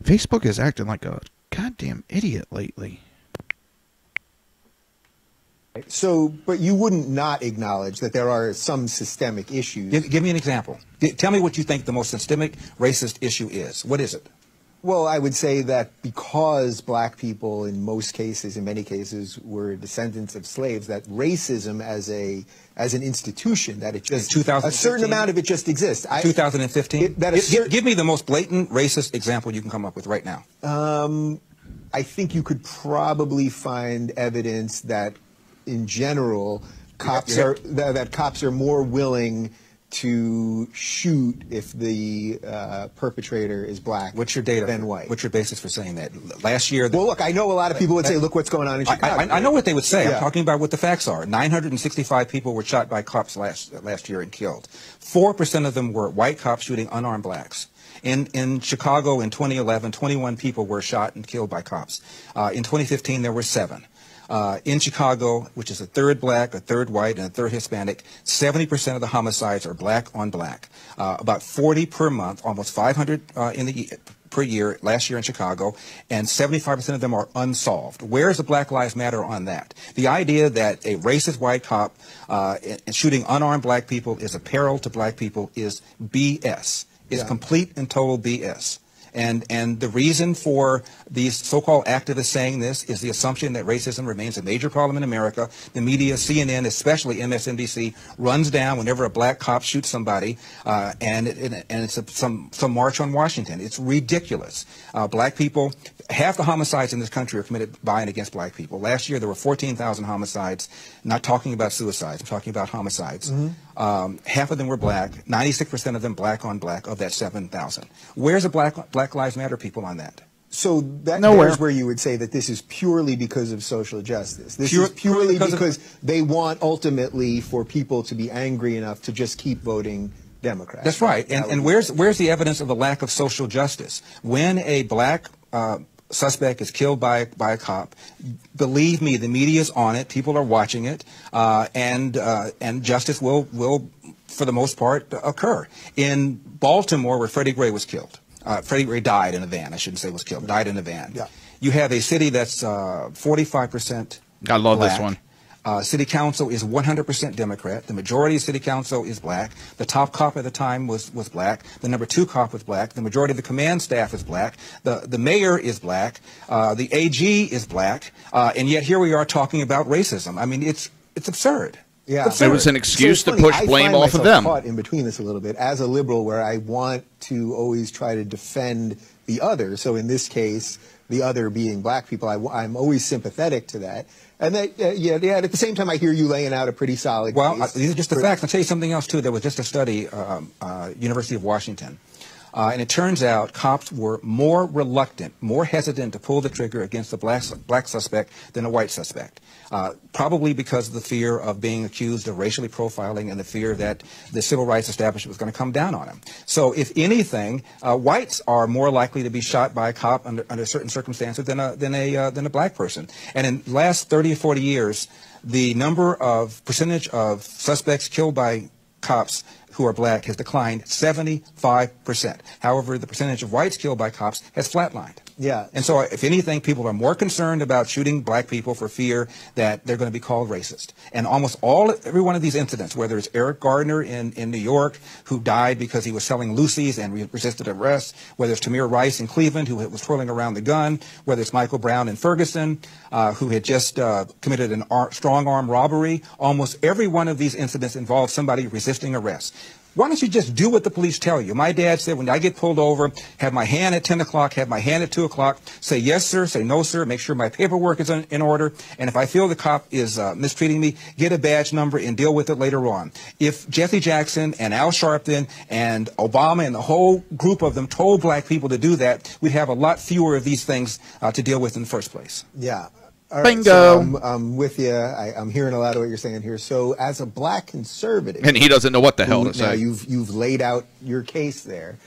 Facebook is acting like a goddamn idiot lately. So, but you wouldn't not acknowledge that there are some systemic issues. Give me an example. Tell me what you think the most systemic racist issue is. What is it? Well, I would say that because black people in most cases, in many cases, were descendants of slaves, that racism as an institution, that it just, a certain amount of it just exists. 2015? Give me the most blatant racist example you can come up with right now. I think you could probably find evidence that, in general, cops are more willing to shoot if the perpetrator is black. What's your data? Than white. What's your basis for saying that? Last year... Well, look, I know a lot of people would say, look what's going on in Chicago. I know what they would say. Yeah. I'm talking about what the facts are. 965 people were shot by cops last year and killed. 4% of them were white cops shooting unarmed blacks. In Chicago in 2011, 21 people were shot and killed by cops. In 2015, there were 7. In Chicago, which is a third black, a third white, and a third Hispanic, 70% of the homicides are black on black. About 40 per month, almost 500 per year last year in Chicago, and 75% of them are unsolved. Where is the Black Lives Matter on that? The idea that a racist white cop shooting unarmed black people is a peril to black people is BS. It's complete and total BS. And the reason for these so-called activists saying this is the assumption that racism remains a major problem in America. The media, CNN, especially MSNBC, runs down whenever a black cop shoots somebody, and it's some march on Washington. It's ridiculous. Black people, half the homicides in this country are committed by and against black people. Last year there were 14,000 homicides. Not talking about suicides. I'm talking about homicides. Mm-hmm. Half of them were black. 96% of them black on black of that 7,000. Where's the Black Lives Matter people on that? So there's where you would say that this is purely because of social justice. This is purely because they want ultimately for people to be angry enough to just keep voting Democrat. That's right. And where's the evidence of the lack of social justice? When a black suspect is killed by a cop, believe me, the media is on it. People are watching it, and justice will, for the most part, occur. In Baltimore, where Freddie Gray was killed, Freddie Gray died in a van. I shouldn't say was killed. Died in a van. Yeah. You have a city that's 45%. I love this one. City council is 100% Democrat. The majority of city council is black. The top cop at the time was black. The number 2 cop was black. The majority of the command staff is black. The mayor is black. The AG is black. And yet here we are talking about racism. I mean, it's absurd. Yeah, there was an excuse to push blame off of them. I find myself caught in between this a little bit as a liberal, where I want to always try to defend the other. So in this case, the other being black people, I'm always sympathetic to that. And that, at the same time, I hear you laying out a pretty solid case. These are just the facts. I'll tell you something else, too. There was just a study, University of Washington. And it turns out cops were more reluctant, more hesitant to pull the trigger against a black suspect than a white suspect. Probably because of the fear of being accused of racially profiling and the fear that the civil rights establishment was going to come down on them. So if anything, whites are more likely to be shot by a cop under certain circumstances than a black person. And in the last 30 or 40 years, the percentage of suspects killed by cops who are black has declined 75%. However, the percentage of whites killed by cops has flatlined. Yeah. And so, if anything, people are more concerned about shooting black people for fear that they're going to be called racist. And almost every one of these incidents, whether it's Eric Gardner in New York, who died because he was selling Lucy's and resisted arrest, whether it's Tamir Rice in Cleveland, who was twirling around the gun, whether it's Michael Brown in Ferguson, who had just committed an strong arm robbery, almost every one of these incidents involved somebody resisting arrest. Why don't you just do what the police tell you? My dad said when I get pulled over, have my hand at 10 o'clock, have my hand at 2 o'clock, say yes, sir, say no, sir, make sure my paperwork is in order, and if I feel the cop is mistreating me, get a badge number and deal with it later on. If Jesse Jackson and Al Sharpton and Obama and the whole group of them told black people to do that, we'd have a lot fewer of these things to deal with in the first place. Yeah. All Bingo. So I'm with you. I'm hearing a lot of what you're saying here. So as a black conservative, and he doesn't know what the hell to say. You've laid out your case there,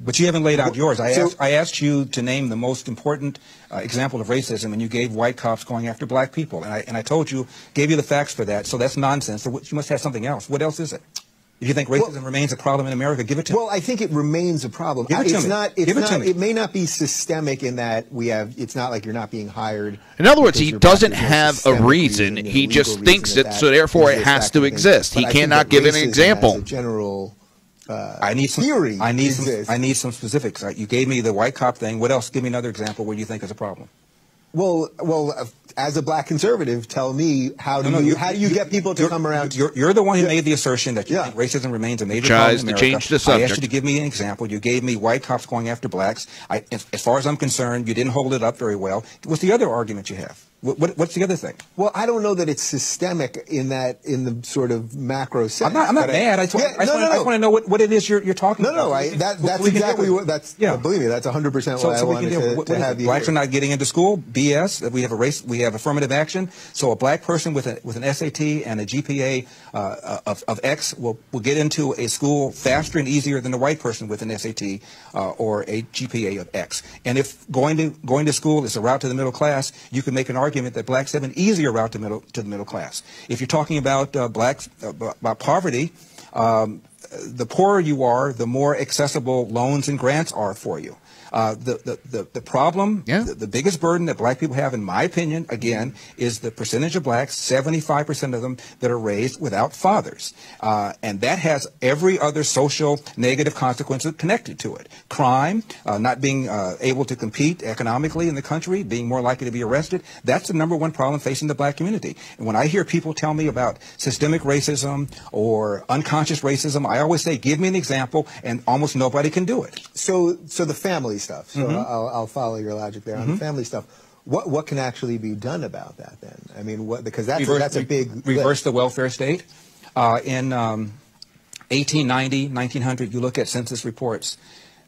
but you haven't laid out yours. I asked you to name the most important example of racism, and you gave white cops going after black people, and I told you, gave you the facts for that. So that's nonsense. So you must have something else. What else is it? If you think racism remains a problem in America, give it to me. Well, I think it remains a problem. Give it to me. It may not be systemic in that it's not like you're not being hired. In other words, he doesn't have a reason. He just thinks it, so therefore it has to exist. He cannot give an example. General I need some theory. I need some specifics. You gave me the white cop thing. What else? Give me another example where you think is a problem. Well, as a black conservative, tell me how do you get people to come around? You're the one who made the assertion that you think racism remains a major problem in America. Change the subject. I asked you to give me an example. You gave me white cops going after blacks. As far as I'm concerned, you didn't hold it up very well. What's the other argument you have? What's the other thing? Well, I don't know that it's systemic in the sort of macro sense. I'm not mad. I just want to know what it is you're talking about. That's exactly what. Believe me, that's 100% why I wanted to have you. Blacks are not getting into school. BS. We have affirmative action. So a black person with an SAT and a GPA of X will get into a school faster and easier than a white person with an SAT or a GPA of X. And if going to school is a route to the middle class, you can make an argument that blacks have an easier route to the middle class. If you're talking about blacks about poverty, the poorer you are, the more accessible loans and grants are for you. The problem, the biggest burden that black people have, in my opinion, again, is the percentage of blacks, 75% of them, that are raised without fathers. And that has every other social negative consequence connected to it. Crime, not being able to compete economically in the country, being more likely to be arrested, that's the number one problem facing the black community. And when I hear people tell me about systemic racism or unconscious racism, I always say, give me an example, and almost nobody can do it. So the family stuff. So I'll follow your logic there on the family stuff. What can actually be done about that then? I mean, because that's a big reverse the welfare state. In 1890, 1900, you look at census reports.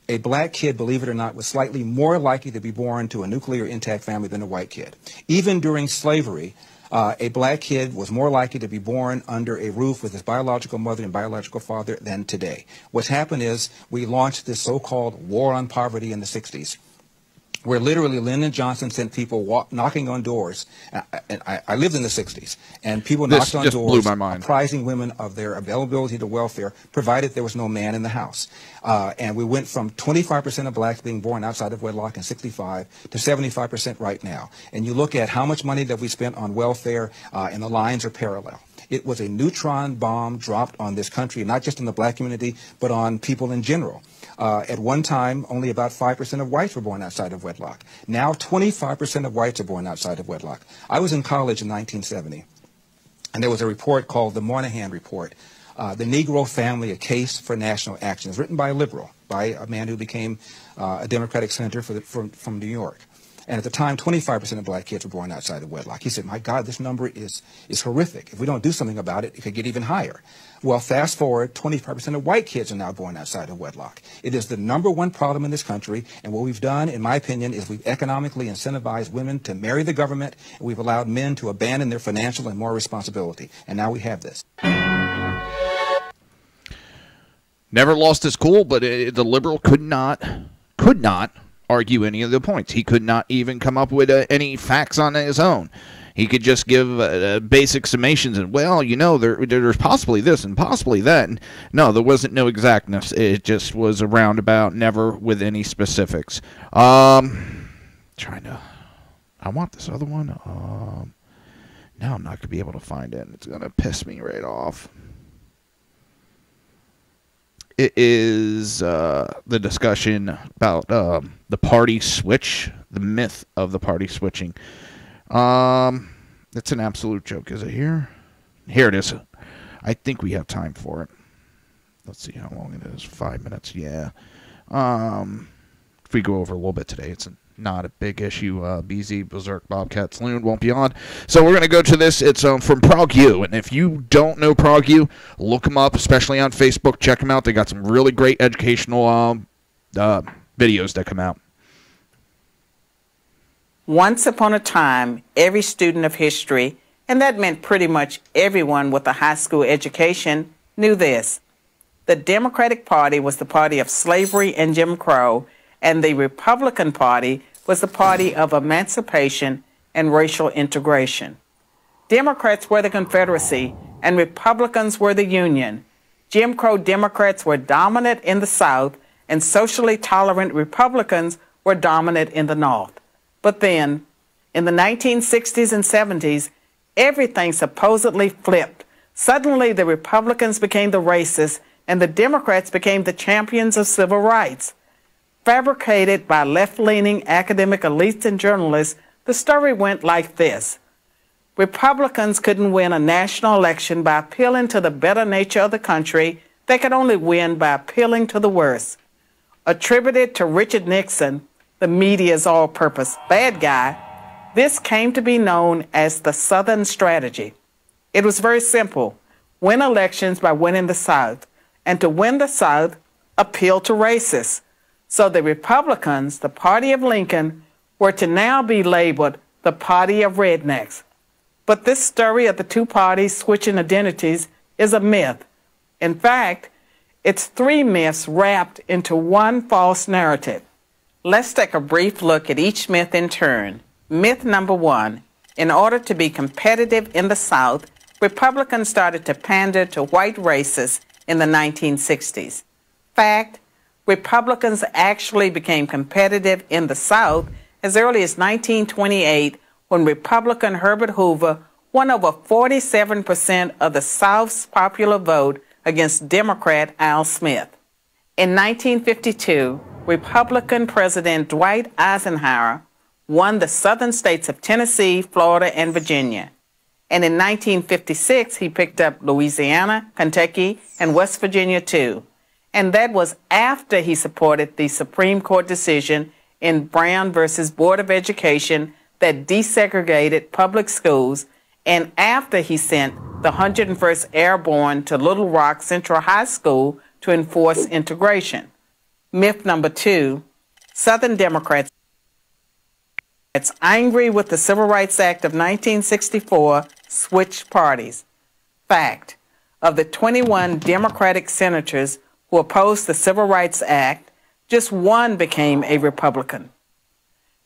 A black kid, believe it or not, was slightly more likely to be born to a nuclear intact family than a white kid. Even during slavery, a black kid was more likely to be born under a roof with his biological mother and biological father than today. What's happened is we launched this so-called war on poverty in the 60s, where literally Lyndon Johnson sent people knocking on doors. And I lived in the 60s, and people knocked on doors apprising women of their availability to welfare, provided there was no man in the house. And we went from 25% of blacks being born outside of wedlock in 65 to 75% right now. And you look at how much money that we spent on welfare, and the lines are parallel. It was a neutron bomb dropped on this country, not just in the black community, but on people in general. At one time, only about 5% of whites were born outside of wedlock. Now, 25% of whites are born outside of wedlock. I was in college in 1970, and there was a report called the Moynihan Report, The Negro Family, A Case for National Action. It was written by a liberal, by a man who became a Democratic senator from New York. And at the time, 25% of black kids were born outside of wedlock. He said, my God, this number is horrific. If we don't do something about it, it could get even higher. Well, fast forward, 25% of white kids are now born outside of wedlock. It is the number one problem in this country. And what we've done, in my opinion, is we've economically incentivized women to marry the government. And we've allowed men to abandon their financial and moral responsibility. And now we have this. Never lost his cool, but the liberal could not argue any of the points. He could not even come up with any facts on his own. He could just give basic summations and, well, you know, there's possibly this and possibly that. And no, there wasn't no exactness. It just was a roundabout, never with any specifics. I want this other one. Now I'm not going to be able to find it. It's going to piss me right off. It is the discussion about the party switch, the myth of the party switching. It's an absolute joke. Is it here? Here it is. I think we have time for it. Let's see how long it is. 5 minutes. Yeah. If we go over a little bit today, it's not a big issue. BZ, Berserk, Bobcat, Saloon won't be on. So we're going to go to this. It's from ProgU. And if you don't know ProgU, look them up, especially on Facebook. Check them out. They got some really great educational videos that come out. Once upon a time, every student of history, and that meant pretty much everyone with a high school education, knew this. The Democratic Party was the party of slavery and Jim Crow, and the Republican Party was the party of emancipation and racial integration. Democrats were the Confederacy, and Republicans were the Union. Jim Crow Democrats were dominant in the South, and socially tolerant Republicans were dominant in the North. But then, in the 1960s and 70s, everything supposedly flipped. Suddenly, the Republicans became the racists, and the Democrats became the champions of civil rights. Fabricated by left-leaning academic elites and journalists, the story went like this. Republicans couldn't win a national election by appealing to the better nature of the country. They could only win by appealing to the worst. Attributed to Richard Nixon, the media's all-purpose bad guy, this came to be known as the Southern strategy. It was very simple. Win elections by winning the South. And to win the South, appeal to racists. So the Republicans, the party of Lincoln, were to now be labeled the party of rednecks. But this story of the two parties switching identities is a myth. In fact, it's three myths wrapped into one false narrative. Let's take a brief look at each myth in turn. Myth number one, in order to be competitive in the South, Republicans started to pander to white racists in the 1960s. Fact, Republicans actually became competitive in the South as early as 1928 when Republican Herbert Hoover won over 47% of the South's popular vote against Democrat Al Smith. In 1952, Republican President Dwight Eisenhower won the southern states of Tennessee, Florida, and Virginia. And in 1956, he picked up Louisiana, Kentucky, and West Virginia, too. And that was after he supported the Supreme Court decision in Brown versus Board of Education that desegregated public schools, and after he sent the 101st Airborne to Little Rock Central High School to enforce integration. Myth number two, Southern Democrats angry with the Civil Rights Act of 1964 switched parties. Fact, of the 21 Democratic senators who opposed the Civil Rights Act, just one became a Republican.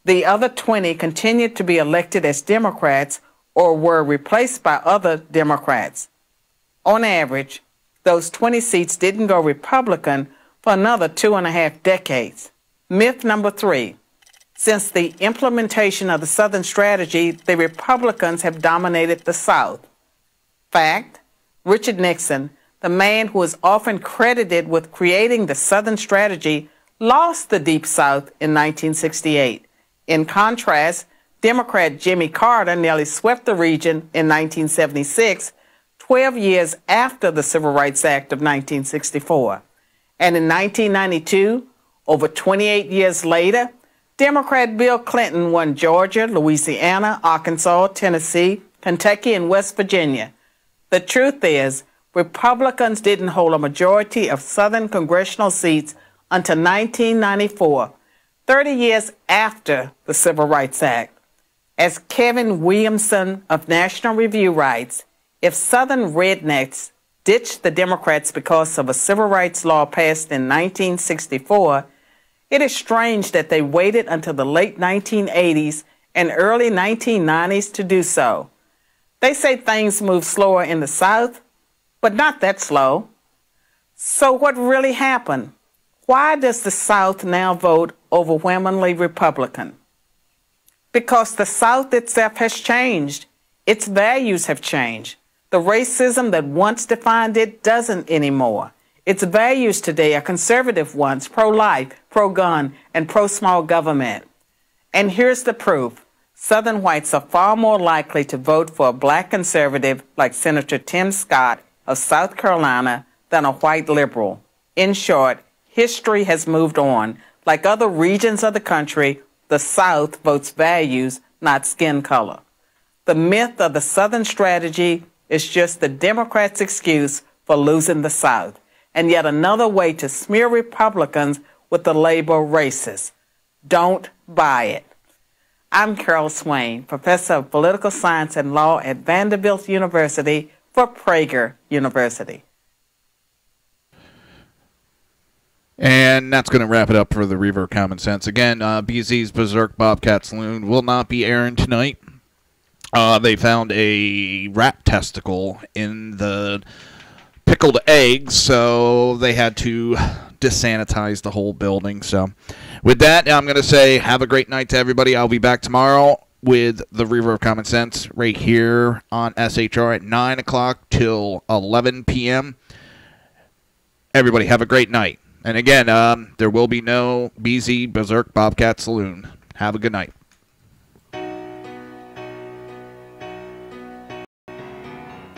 The other 20 continued to be elected as Democrats or were replaced by other Democrats. On average, those 20 seats didn't go Republican for another 2.5 decades. Myth number three, since the implementation of the Southern strategy, the Republicans have dominated the South. Fact, Richard Nixon, the man who is often credited with creating the Southern strategy, lost the Deep South in 1968. In contrast, Democrat Jimmy Carter nearly swept the region in 1976, 12 years after the Civil Rights Act of 1964. And in 1992, over 28 years later, Democrat Bill Clinton won Georgia, Louisiana, Arkansas, Tennessee, Kentucky, and West Virginia. The truth is, Republicans didn't hold a majority of Southern congressional seats until 1994, 30 years after the Civil Rights Act. As Kevin Williamson of National Review writes, if Southern rednecks ditched the Democrats because of a civil rights law passed in 1964, it is strange that they waited until the late 1980s and early 1990s to do so. They say things move slower in the South, but not that slow. So what really happened? Why does the South now vote overwhelmingly Republican? Because the South itself has changed. Its values have changed. The racism that once defined it doesn't anymore. Its values today are conservative ones, pro-life, pro-gun, and pro-small government. And here's the proof. Southern whites are far more likely to vote for a black conservative like Senator Tim Scott of South Carolina than a white liberal. In short, history has moved on. Like other regions of the country, the South votes values, not skin color. The myth of the Southern strategy is just the Democrats' excuse for losing the South, and yet another way to smear Republicans with the label racist. Don't buy it. I'm Carol Swain, professor of political science and law at Vanderbilt University for Prager University. And that's going to wrap it up for the Reaver Common Sense. Again, BZ's Berserk Bobcat Saloon will not be airing tonight. They found a rat testicle in the pickled eggs, so they had to desanitize the whole building. So with that, I'm going to say have a great night to everybody. I'll be back tomorrow with the Reaver of Common Sense right here on SHR at 9 o'clock till 11 p.m. Everybody have a great night. And again, there will be no BZ Berserk Bobcat Saloon. Have a good night.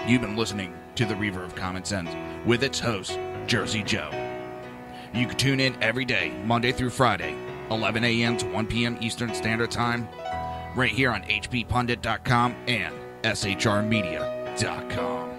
You've been listening to the Reaver of Common Sense with its host, Jersey Joe. You can tune in every day, Monday through Friday, 11 a.m. to 1 p.m. Eastern Standard Time, right here on hppundit.com and shrmedia.com.